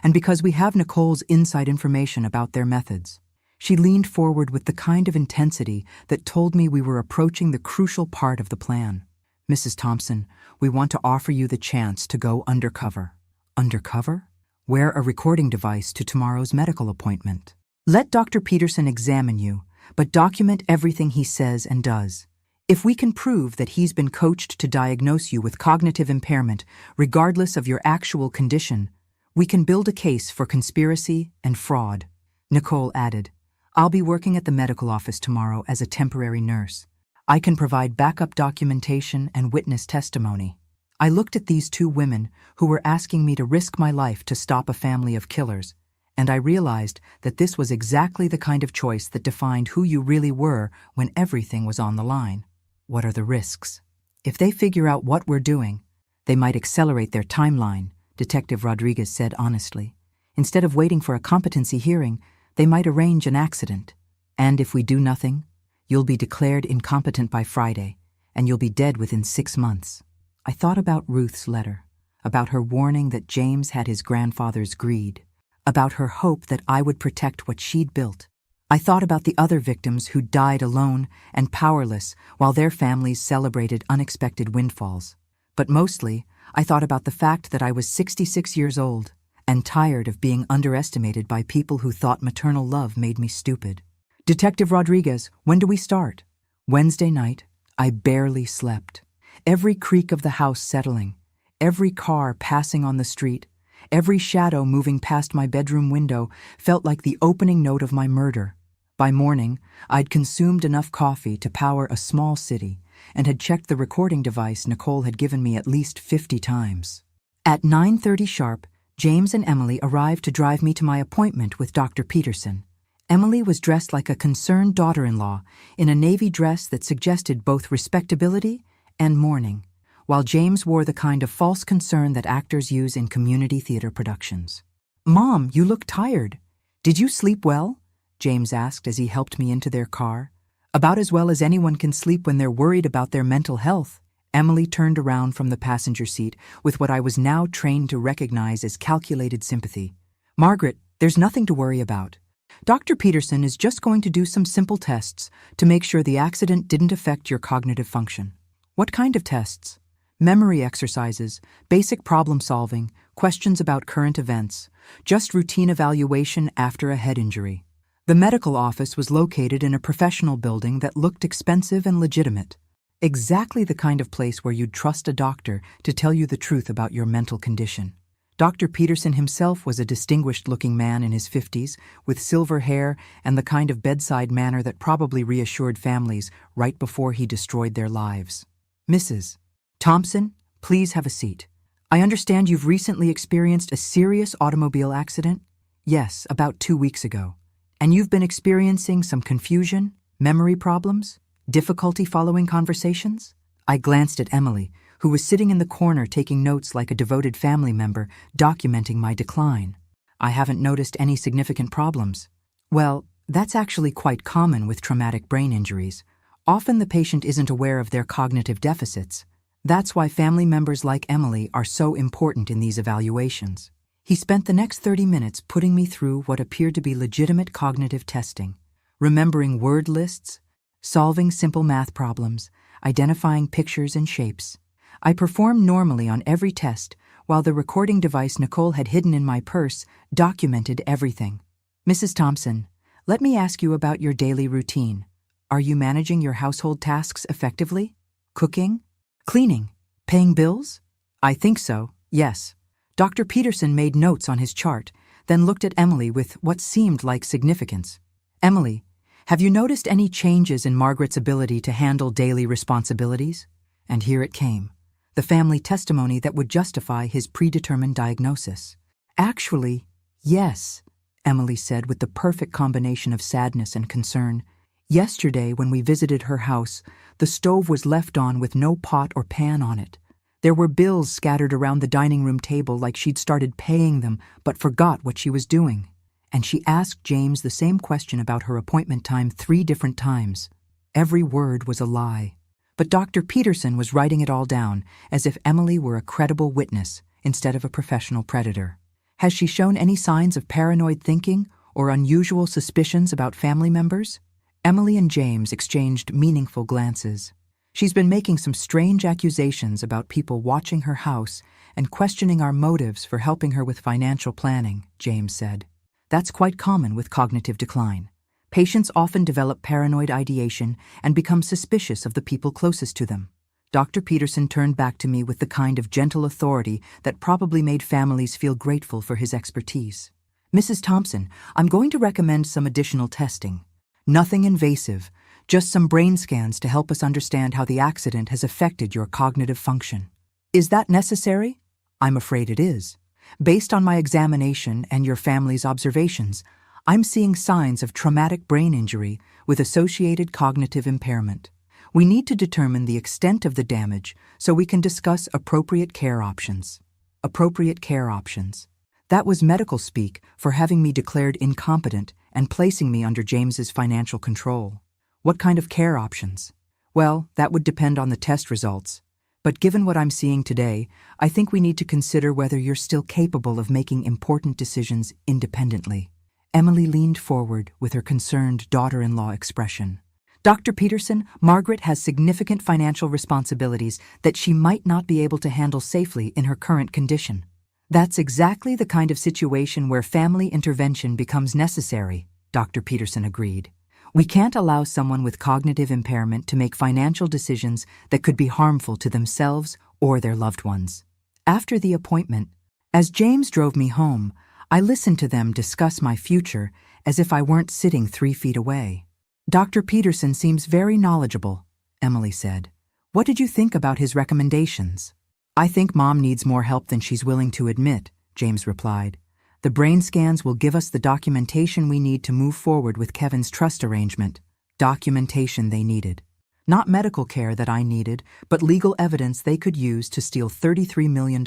And because we have Nicole's inside information about their methods. She leaned forward with the kind of intensity that told me we were approaching the crucial part of the plan. Mrs. Thompson, we want to offer you the chance to go undercover. Undercover? Wear a recording device to tomorrow's medical appointment. Let Dr. Peterson examine you, but document everything he says and does. If we can prove that he's been coached to diagnose you with cognitive impairment, regardless of your actual condition, we can build a case for conspiracy and fraud. Nicole added, I'll be working at the medical office tomorrow as a temporary nurse. I can provide backup documentation and witness testimony. I looked at these 2 women who were asking me to risk my life to stop a family of killers, and I realized that this was exactly the kind of choice that defined who you really were when everything was on the line. What are the risks? If they figure out what we're doing, they might accelerate their timeline, Detective Rodriguez said honestly. Instead of waiting for a competency hearing, they might arrange an accident. And if we do nothing, you'll be declared incompetent by Friday, and you'll be dead within 6 months. I thought about Ruth's letter, about her warning that James had his grandfather's greed, about her hope that I would protect what she'd built. I thought about the other victims who died alone and powerless while their families celebrated unexpected windfalls. But mostly, I thought about the fact that I was 66 years old and tired of being underestimated by people who thought maternal love made me stupid. Detective Rodriguez, when do we start? Wednesday night, I barely slept. Every creak of the house settling, every car passing on the street, every shadow moving past my bedroom window felt like the opening note of my murder. By morning, I'd consumed enough coffee to power a small city and had checked the recording device Nicole had given me at least 50 times. At 9:30 sharp, James and Emily arrived to drive me to my appointment with Dr. Peterson. Emily was dressed like a concerned daughter-in-law in a navy dress that suggested both respectability and mourning, while James wore the kind of false concern that actors use in community theater productions. "Mom, you look tired. Did you sleep well?" James asked as he helped me into their car. "About as well as anyone can sleep when they're worried about their mental health." Emily turned around from the passenger seat with what I was now trained to recognize as calculated sympathy. "Margaret, there's nothing to worry about. Dr. Peterson is just going to do some simple tests to make sure the accident didn't affect your cognitive function." "What kind of tests?" "Memory exercises, basic problem solving, questions about current events, just routine evaluation after a head injury." The medical office was located in a professional building that looked expensive and legitimate. Exactly the kind of place where you'd trust a doctor to tell you the truth about your mental condition. Dr. Peterson himself was a distinguished-looking man in his 50s, with silver hair and the kind of bedside manner that probably reassured families right before he destroyed their lives. "Mrs. Thompson, please have a seat. I understand you've recently experienced a serious automobile accident?" "Yes, about 2 weeks ago." "And you've been experiencing some confusion, memory problems, difficulty following conversations?" I glanced at Emily, who was sitting in the corner taking notes like a devoted family member, documenting my decline. "I haven't noticed any significant problems." "Well, that's actually quite common with traumatic brain injuries. Often the patient isn't aware of their cognitive deficits. That's why family members like Emily are so important in these evaluations." He spent the next 30 minutes putting me through what appeared to be legitimate cognitive testing, remembering word lists, solving simple math problems, identifying pictures and shapes. I performed normally on every test, while the recording device Nicole had hidden in my purse documented everything. Mrs. Thompson, let me ask you about your daily routine. Are you managing your household tasks effectively? Cooking? Cleaning? Paying bills? I think so, yes. Dr. Peterson made notes on his chart, then looked at Emily with what seemed like significance. Emily, have you noticed any changes in Margaret's ability to handle daily responsibilities? And here it came, the family testimony that would justify his predetermined diagnosis. Actually, yes, Emily said with the perfect combination of sadness and concern. Yesterday, when we visited her house, the stove was left on with no pot or pan on it. There were bills scattered around the dining room table like she'd started paying them but forgot what she was doing. And she asked James the same question about her appointment time 3 different times. Every word was a lie. But Dr. Peterson was writing it all down as if Emily were a credible witness instead of a professional predator. Has she shown any signs of paranoid thinking or unusual suspicions about family members? Emily and James exchanged meaningful glances. She's been making some strange accusations about people watching her house and questioning our motives for helping her with financial planning, James said. That's quite common with cognitive decline. Patients often develop paranoid ideation and become suspicious of the people closest to them. Dr. Peterson turned back to me with the kind of gentle authority that probably made families feel grateful for his expertise. Mrs. Thompson, I'm going to recommend some additional testing. Nothing invasive, just some brain scans to help us understand how the accident has affected your cognitive function. Is that necessary? I'm afraid it is. Based on my examination and your family's observations, I'm seeing signs of traumatic brain injury with associated cognitive impairment. We need to determine the extent of the damage so we can discuss appropriate care options. Appropriate care options. That was medical speak for having me declared incompetent and placing me under James's financial control. What kind of care options? Well, that would depend on the test results. But given what I'm seeing today, I think we need to consider whether you're still capable of making important decisions independently. Emily leaned forward with her concerned daughter-in-law expression. Dr. Peterson, Margaret has significant financial responsibilities that she might not be able to handle safely in her current condition. That's exactly the kind of situation where family intervention becomes necessary, Dr. Peterson agreed. We can't allow someone with cognitive impairment to make financial decisions that could be harmful to themselves or their loved ones. After the appointment, as James drove me home, I listened to them discuss my future as if I weren't sitting 3 feet away. Dr. Peterson seems very knowledgeable, Emily said. What did you think about his recommendations? I think Mom needs more help than she's willing to admit, James replied. The brain scans will give us the documentation we need to move forward with Kevin's trust arrangement. Documentation they needed. Not medical care that I needed, but legal evidence they could use to steal $33 million.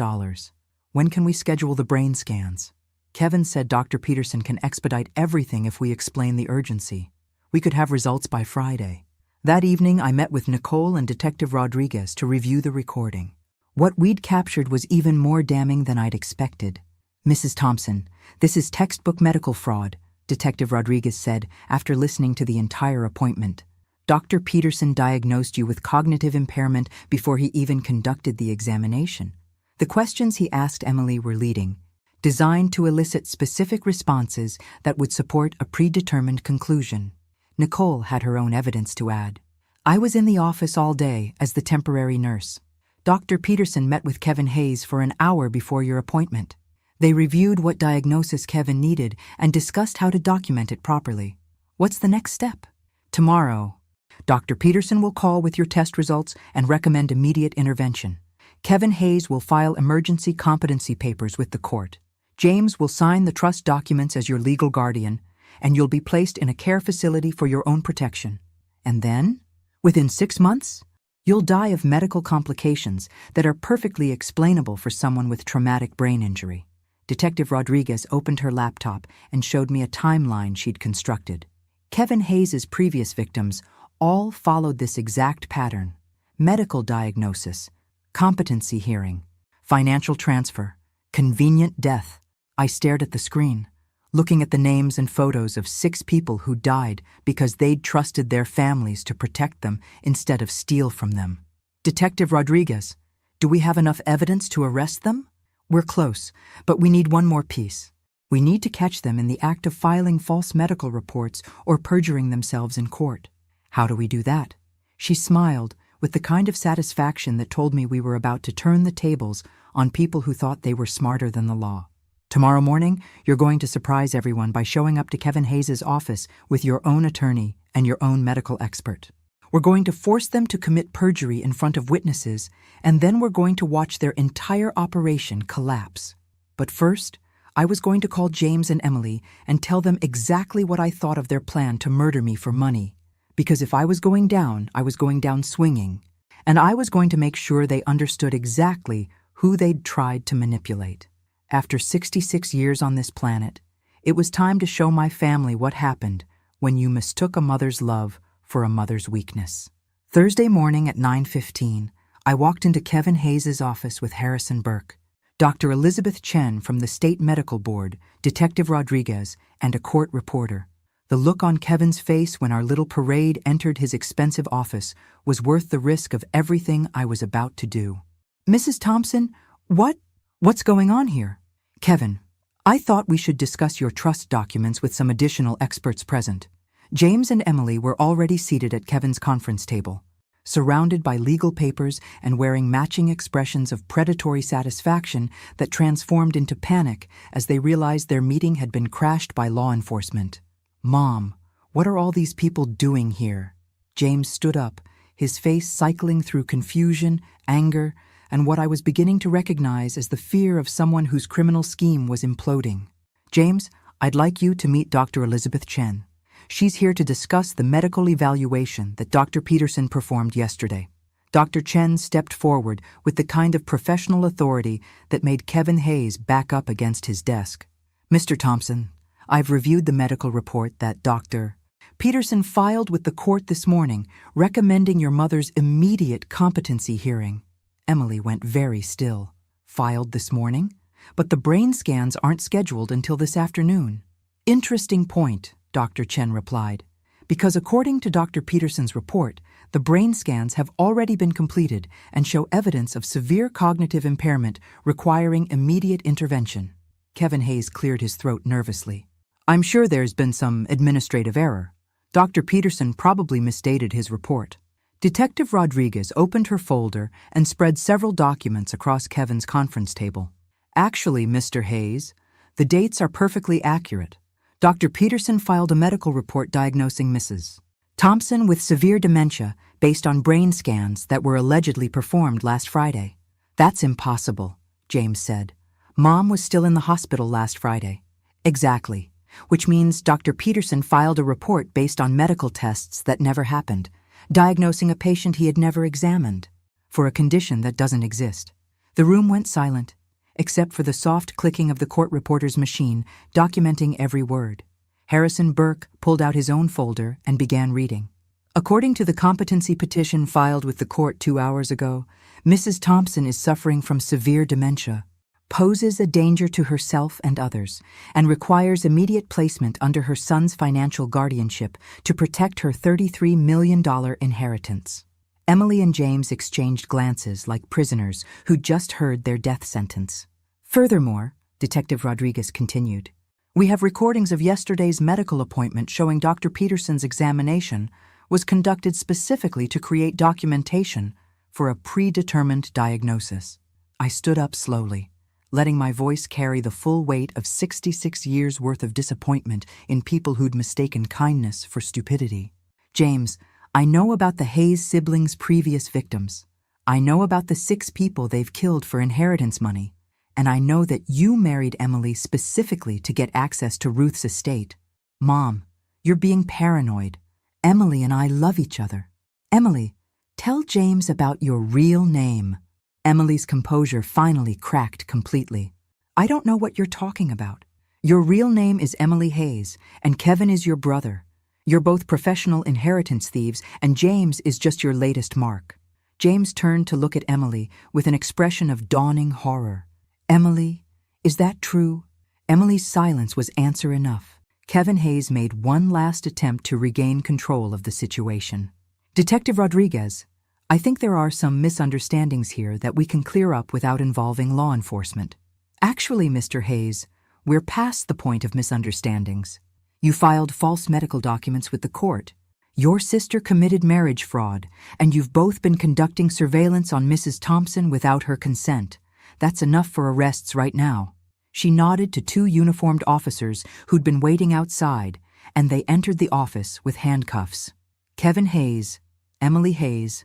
When can we schedule the brain scans? Kevin said Dr. Peterson can expedite everything if we explain the urgency. We could have results by Friday. That evening, I met with Nicole and Detective Rodriguez to review the recording. What we'd captured was even more damning than I'd expected. Mrs. Thompson, this is textbook medical fraud, Detective Rodriguez said after listening to the entire appointment. Dr. Peterson diagnosed you with cognitive impairment before he even conducted the examination. The questions he asked Emily were leading, designed to elicit specific responses that would support a predetermined conclusion. Nicole had her own evidence to add. I was in the office all day as the temporary nurse. Dr. Peterson met with Kevin Hayes for an hour before your appointment. They reviewed what diagnosis Kevin needed and discussed how to document it properly. What's the next step? Tomorrow, Dr. Peterson will call with your test results and recommend immediate intervention. Kevin Hayes will file emergency competency papers with the court. James will sign the trust documents as your legal guardian, and you'll be placed in a care facility for your own protection. And then, within 6 months, you'll die of medical complications that are perfectly explainable for someone with traumatic brain injury. Detective Rodriguez opened her laptop and showed me a timeline she'd constructed. Kevin Hayes' previous victims all followed this exact pattern. Medical diagnosis, competency hearing, financial transfer, convenient death. I stared at the screen, looking at the names and photos of 6 people who died because they'd trusted their families to protect them instead of steal from them. Detective Rodriguez, Do we have enough evidence to arrest them? We're close, but we need one more piece. We need to catch them in the act of filing false medical reports or perjuring themselves in court. How do we do that? She smiled with the kind of satisfaction that told me we were about to turn the tables on people who thought they were smarter than the law. Tomorrow morning, you're going to surprise everyone by showing up to Kevin Hayes' office with your own attorney and your own medical expert. We're going to force them to commit perjury in front of witnesses, and then we're going to watch their entire operation collapse. But first, I was going to call James and Emily and tell them exactly what I thought of their plan to murder me for money. Because if I was going down, I was going down swinging. And I was going to make sure they understood exactly who they'd tried to manipulate. After 66 years on this planet, it was time to show my family what happened when you mistook a mother's love for a mother's weakness. Thursday morning at 9:15, I walked into Kevin Hayes' office with Harrison Burke, Dr. Elizabeth Chen from the State Medical Board, Detective Rodriguez, and a court reporter. The look on Kevin's face when our little parade entered his expensive office was worth the risk of everything I was about to do. Mrs. Thompson, what's going on here? Kevin, I thought we should discuss your trust documents with some additional experts present. James and Emily were already seated at Kevin's conference table, surrounded by legal papers and wearing matching expressions of predatory satisfaction that transformed into panic as they realized their meeting had been crashed by law enforcement. Mom, what are all these people doing here? James stood up, his face cycling through confusion, anger, and what I was beginning to recognize as the fear of someone whose criminal scheme was imploding. James, I'd like you to meet Dr. Elizabeth Chen. She's here to discuss the medical evaluation that Dr. Peterson performed yesterday. Dr. Chen stepped forward with the kind of professional authority that made Kevin Hayes back up against his desk. Mr. Thompson, I've reviewed the medical report that Dr. Peterson filed with the court this morning, recommending your mother's immediate competency hearing. Emily went very still. Filed this morning? But the brain scans aren't scheduled until this afternoon. Interesting point, Dr. Chen replied, because according to Dr. Peterson's report, the brain scans have already been completed and show evidence of severe cognitive impairment requiring immediate intervention. Kevin Hayes cleared his throat nervously. I'm sure there's been some administrative error. Dr. Peterson probably misstated his report. Detective Rodriguez opened her folder and spread several documents across Kevin's conference table. Actually, Mr. Hayes, the dates are perfectly accurate. Dr. Peterson filed a medical report diagnosing Mrs. Thompson with severe dementia based on brain scans that were allegedly performed last Friday. That's impossible, James said. Mom was still in the hospital last Friday. Exactly, which means Dr. Peterson filed a report based on medical tests that never happened, diagnosing a patient he had never examined, for a condition that doesn't exist. The room went silent, except for the soft clicking of the court reporter's machine, documenting every word. Harrison Burke pulled out his own folder and began reading. According to the competency petition filed with the court 2 hours ago, Mrs. Thompson is suffering from severe dementia, poses a danger to herself and others, and requires immediate placement under her son's financial guardianship to protect her $33 million inheritance. Emily and James exchanged glances like prisoners who'd just heard their death sentence. Furthermore, Detective Rodriguez continued, we have recordings of yesterday's medical appointment showing Dr. Peterson's examination was conducted specifically to create documentation for a predetermined diagnosis. I stood up slowly, letting my voice carry the full weight of 66 years' worth of disappointment in people who'd mistaken kindness for stupidity. James, I know about the Hayes siblings' previous victims. I know about the 6 people they've killed for inheritance money. And I know that you married Emily specifically to get access to Ruth's estate. Mom, you're being paranoid. Emily and I love each other. Emily, tell James about your real name. Emily's composure finally cracked completely. I don't know what you're talking about. Your real name is Emily Hayes, and Kevin is your brother. You're both professional inheritance thieves, and James is just your latest mark. James turned to look at Emily with an expression of dawning horror. Emily, is that true? Emily's silence was answer enough. Kevin Hayes made one last attempt to regain control of the situation. Detective Rodriguez, I think there are some misunderstandings here that we can clear up without involving law enforcement. Actually, Mr. Hayes, we're past the point of misunderstandings. You filed false medical documents with the court. Your sister committed marriage fraud, and you've both been conducting surveillance on Mrs. Thompson without her consent. That's enough for arrests right now. She nodded to two uniformed officers who'd been waiting outside, and they entered the office with handcuffs. Kevin Hayes, Emily Hayes,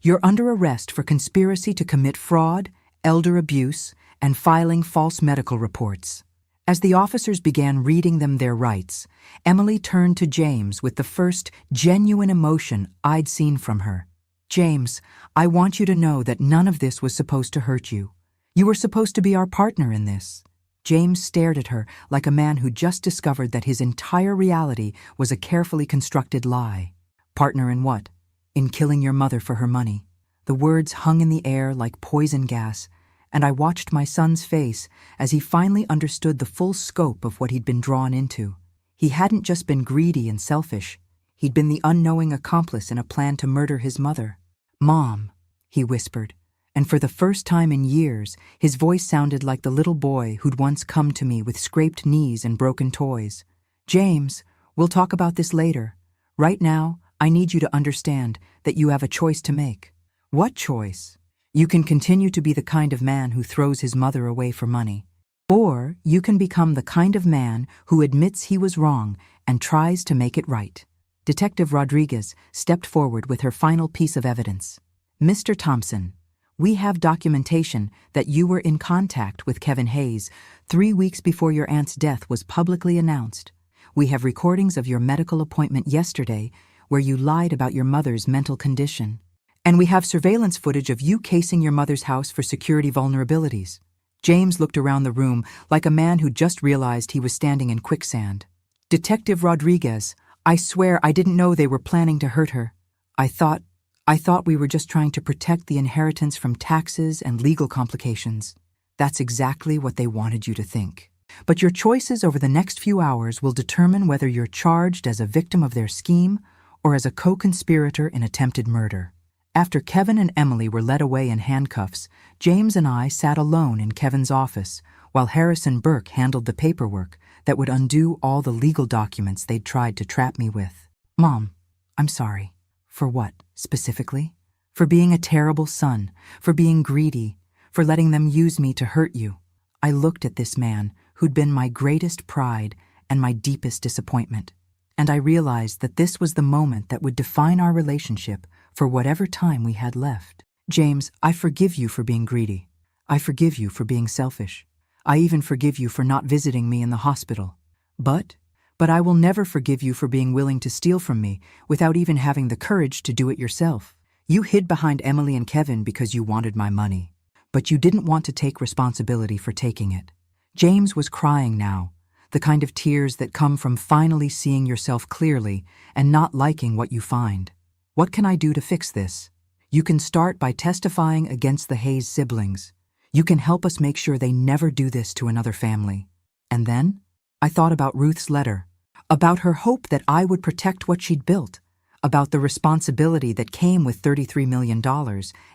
you're under arrest for conspiracy to commit fraud, elder abuse, and filing false medical reports. As the officers began reading them their rights, Emily turned to James with the first genuine emotion I'd seen from her. James, I want you to know that none of this was supposed to hurt you. You were supposed to be our partner in this. James stared at her like a man who just discovered that his entire reality was a carefully constructed lie. Partner in what? In killing your mother for her money. The words hung in the air like poison gas, and I watched my son's face as he finally understood the full scope of what he'd been drawn into. He hadn't just been greedy and selfish. He'd been the unknowing accomplice in a plan to murder his mother. Mom, he whispered, and for the first time in years, his voice sounded like the little boy who'd once come to me with scraped knees and broken toys. James, we'll talk about this later. Right now, I need you to understand that you have a choice to make. What choice? You can continue to be the kind of man who throws his mother away for money. Or you can become the kind of man who admits he was wrong and tries to make it right. Detective Rodriguez stepped forward with her final piece of evidence. Mr. Thompson, we have documentation that you were in contact with Kevin Hayes 3 weeks before your aunt's death was publicly announced. We have recordings of your medical appointment yesterday where you lied about your mother's mental condition. And we have surveillance footage of you casing your mother's house for security vulnerabilities. James looked around the room like a man who just realized he was standing in quicksand. Detective Rodriguez, I swear I didn't know they were planning to hurt her. I thought we were just trying to protect the inheritance from taxes and legal complications. That's exactly what they wanted you to think. But your choices over the next few hours will determine whether you're charged as a victim of their scheme or as a co-conspirator in attempted murder. After Kevin and Emily were led away in handcuffs, James and I sat alone in Kevin's office while Harrison Burke handled the paperwork that would undo all the legal documents they'd tried to trap me with. Mom, I'm sorry. For what, specifically? For being a terrible son, for being greedy, for letting them use me to hurt you. I looked at this man who'd been my greatest pride and my deepest disappointment, and I realized that this was the moment that would define our relationship for whatever time we had left. James, I forgive you for being greedy. I forgive you for being selfish. I even forgive you for not visiting me in the hospital. But I will never forgive you for being willing to steal from me without even having the courage to do it yourself. You hid behind Emily and Kevin because you wanted my money, but you didn't want to take responsibility for taking it. James was crying now, the kind of tears that come from finally seeing yourself clearly and not liking what you find. What can I do to fix this? You can start by testifying against the Hayes siblings. You can help us make sure they never do this to another family. And then, I thought about Ruth's letter, about her hope that I would protect what she'd built, about the responsibility that came with $33 million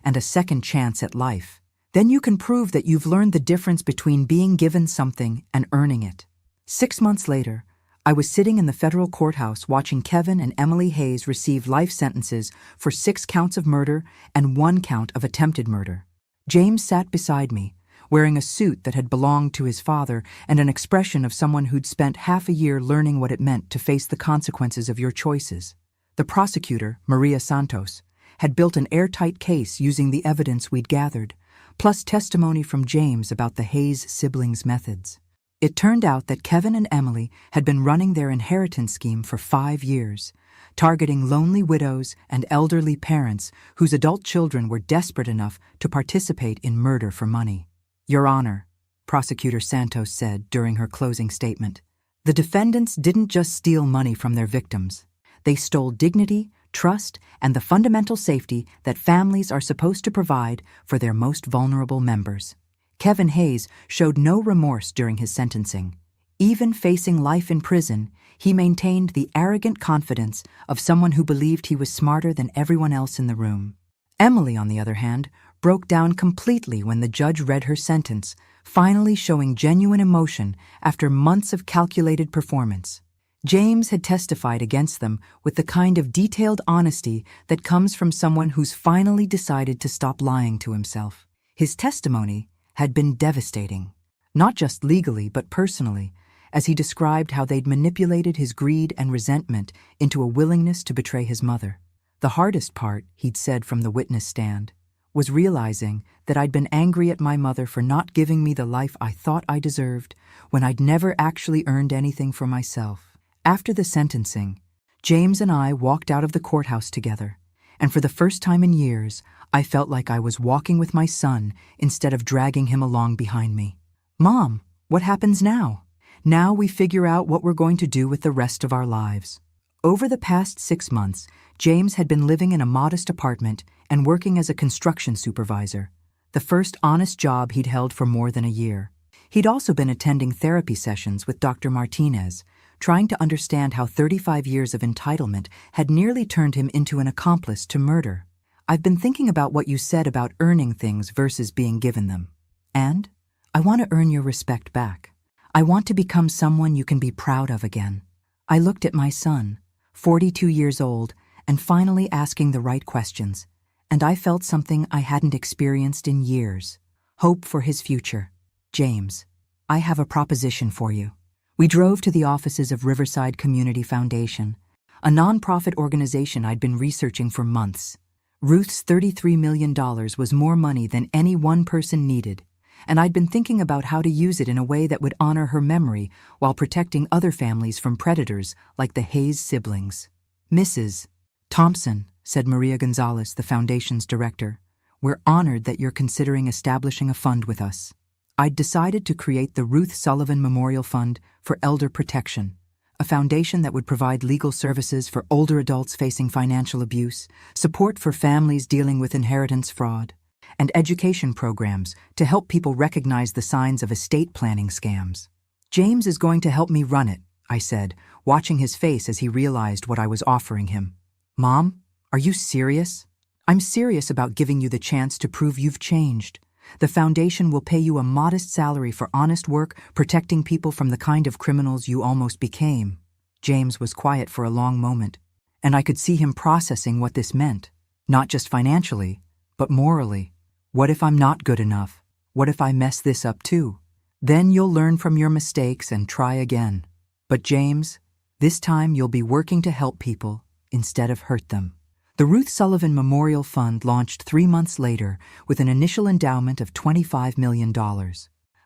and a second chance at life. Then you can prove that you've learned the difference between being given something and earning it. 6 months later, I was sitting in the federal courthouse watching Kevin and Emily Hayes receive life sentences for 6 counts of murder and 1 count of attempted murder. James sat beside me, wearing a suit that had belonged to his father and an expression of someone who'd spent half a year learning what it meant to face the consequences of your choices. The prosecutor, Maria Santos, had built an airtight case using the evidence we'd gathered, plus testimony from James about the Hayes siblings' methods. It turned out that Kevin and Emily had been running their inheritance scheme for 5 years, targeting lonely widows and elderly parents whose adult children were desperate enough to participate in murder for money. Your Honor, Prosecutor Santos said during her closing statement, the defendants didn't just steal money from their victims. They stole dignity, trust, and the fundamental safety that families are supposed to provide for their most vulnerable members. Kevin Hayes showed no remorse during his sentencing. Even facing life in prison, he maintained the arrogant confidence of someone who believed he was smarter than everyone else in the room. Emily, on the other hand, broke down completely when the judge read her sentence, finally showing genuine emotion after months of calculated performance. James had testified against them with the kind of detailed honesty that comes from someone who's finally decided to stop lying to himself. His testimony had been devastating, not just legally but personally, as he described how they'd manipulated his greed and resentment into a willingness to betray his mother. The hardest part, he'd said from the witness stand, was realizing that I'd been angry at my mother for not giving me the life I thought I deserved when I'd never actually earned anything for myself. After the sentencing, James and I walked out of the courthouse together, and for the first time in years, I felt like I was walking with my son instead of dragging him along behind me. "Mom, what happens now?" "Now we figure out what we're going to do with the rest of our lives." Over the past 6 months, James had been living in a modest apartment and working as a construction supervisor, the first honest job he'd held for more than a year. He'd also been attending therapy sessions with Dr. Martinez, trying to understand how 35 years of entitlement had nearly turned him into an accomplice to murder. "I've been thinking about what you said about earning things versus being given them. And I want to earn your respect back. I want to become someone you can be proud of again." I looked at my son, 42 years old, and finally asking the right questions, and I felt something I hadn't experienced in years: hope for his future. "James, I have a proposition for you." We drove to the offices of Riverside Community Foundation, a nonprofit organization I'd been researching for months. Ruth's $33 million was more money than any one person needed, and I'd been thinking about how to use it in a way that would honor her memory while protecting other families from predators like the Hayes siblings. "Mrs. Thompson," said Maria Gonzalez, the foundation's director, "we're honored that you're considering establishing a fund with us." I'd decided to create the Ruth Sullivan Memorial Fund for Elder Protection, a foundation that would provide legal services for older adults facing financial abuse, support for families dealing with inheritance fraud, and education programs to help people recognize the signs of estate planning scams. "James is going to help me run it," I said, watching his face as he realized what I was offering him. "Mom, are you serious?" "I'm serious about giving you the chance to prove you've changed. The foundation will pay you a modest salary for honest work protecting people from the kind of criminals you almost became." James was quiet for a long moment, and I could see him processing what this meant, not just financially, but morally. What if I'm not good enough? What if I mess this up too? Then you'll learn from your mistakes and try again. But James, this time you'll be working to help people instead of hurt them. The Ruth Sullivan Memorial Fund launched 3 months later with an initial endowment of $25 million.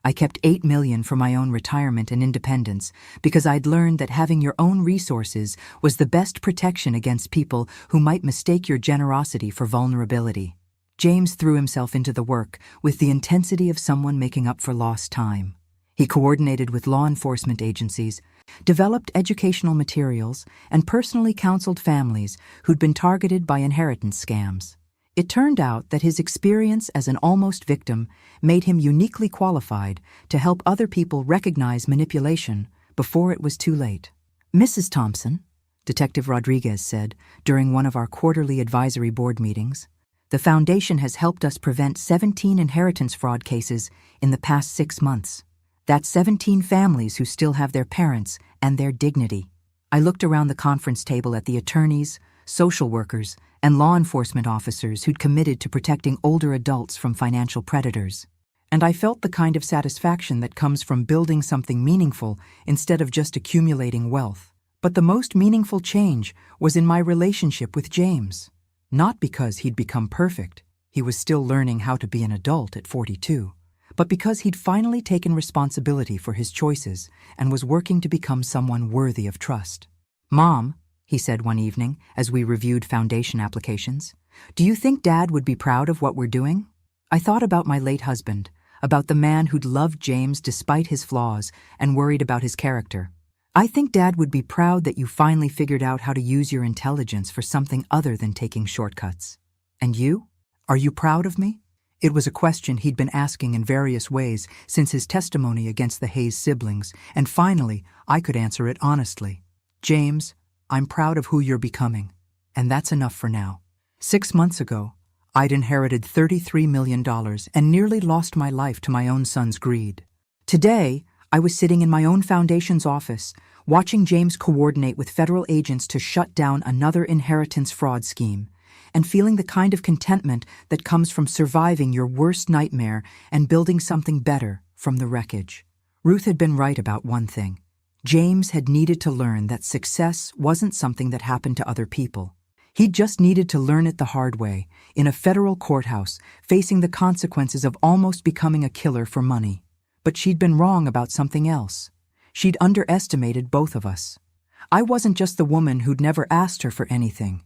I kept $8 million for my own retirement and independence because I'd learned that having your own resources was the best protection against people who might mistake your generosity for vulnerability. James threw himself into the work with the intensity of someone making up for lost time. He coordinated with law enforcement agencies, developed educational materials, and personally counseled families who'd been targeted by inheritance scams. It turned out that his experience as an almost victim made him uniquely qualified to help other people recognize manipulation before it was too late. "Mrs. Thompson," Detective Rodriguez said during one of our quarterly advisory board meetings, "the foundation has helped us prevent 17 inheritance fraud cases in the past 6 months. That's 17 families who still have their parents and their dignity." I looked around the conference table at the attorneys, social workers, and law enforcement officers who'd committed to protecting older adults from financial predators. And I felt the kind of satisfaction that comes from building something meaningful instead of just accumulating wealth. But the most meaningful change was in my relationship with James. Not because he'd become perfect, he was still learning how to be an adult at 42, but because he'd finally taken responsibility for his choices and was working to become someone worthy of trust. "Mom," he said one evening as we reviewed foundation applications, "do you think Dad would be proud of what we're doing?" I thought about my late husband, about the man who'd loved James despite his flaws and worried about his character. "I think Dad would be proud that you finally figured out how to use your intelligence for something other than taking shortcuts. And you? Are you proud of me?" It was a question he'd been asking in various ways since his testimony against the Hayes siblings, and finally, I could answer it honestly. "James, I'm proud of who you're becoming, and that's enough for now." 6 months ago, I'd inherited $33 million and nearly lost my life to my own son's greed. Today, I was sitting in my own foundation's office, watching James coordinate with federal agents to shut down another inheritance fraud scheme, and feeling the kind of contentment that comes from surviving your worst nightmare and building something better from the wreckage. Ruth had been right about one thing. James had needed to learn that success wasn't something that happened to other people. He'd just needed to learn it the hard way, in a federal courthouse, facing the consequences of almost becoming a killer for money. But she'd been wrong about something else. She'd underestimated both of us. I wasn't just the woman who'd never asked her for anything.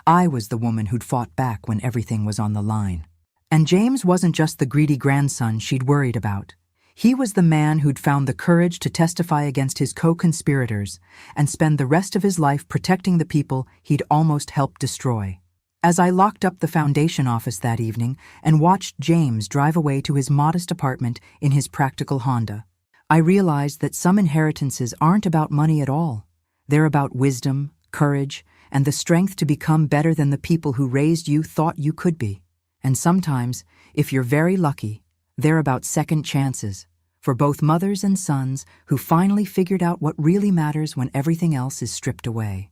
I was the woman who'd fought back when everything was on the line. And James wasn't just the greedy grandson she'd worried about. He was the man who'd found the courage to testify against his co-conspirators and spend the rest of his life protecting the people he'd almost helped destroy. As I locked up the foundation office that evening and watched James drive away to his modest apartment in his practical Honda, I realized that some inheritances aren't about money at all. They're about wisdom, courage, and the strength to become better than the people who raised you thought you could be. And sometimes, if you're very lucky, they're about second chances, for both mothers and sons who finally figured out what really matters when everything else is stripped away.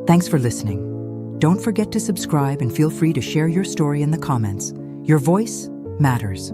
Thanks for listening. Don't forget to subscribe and feel free to share your story in the comments. Your voice matters.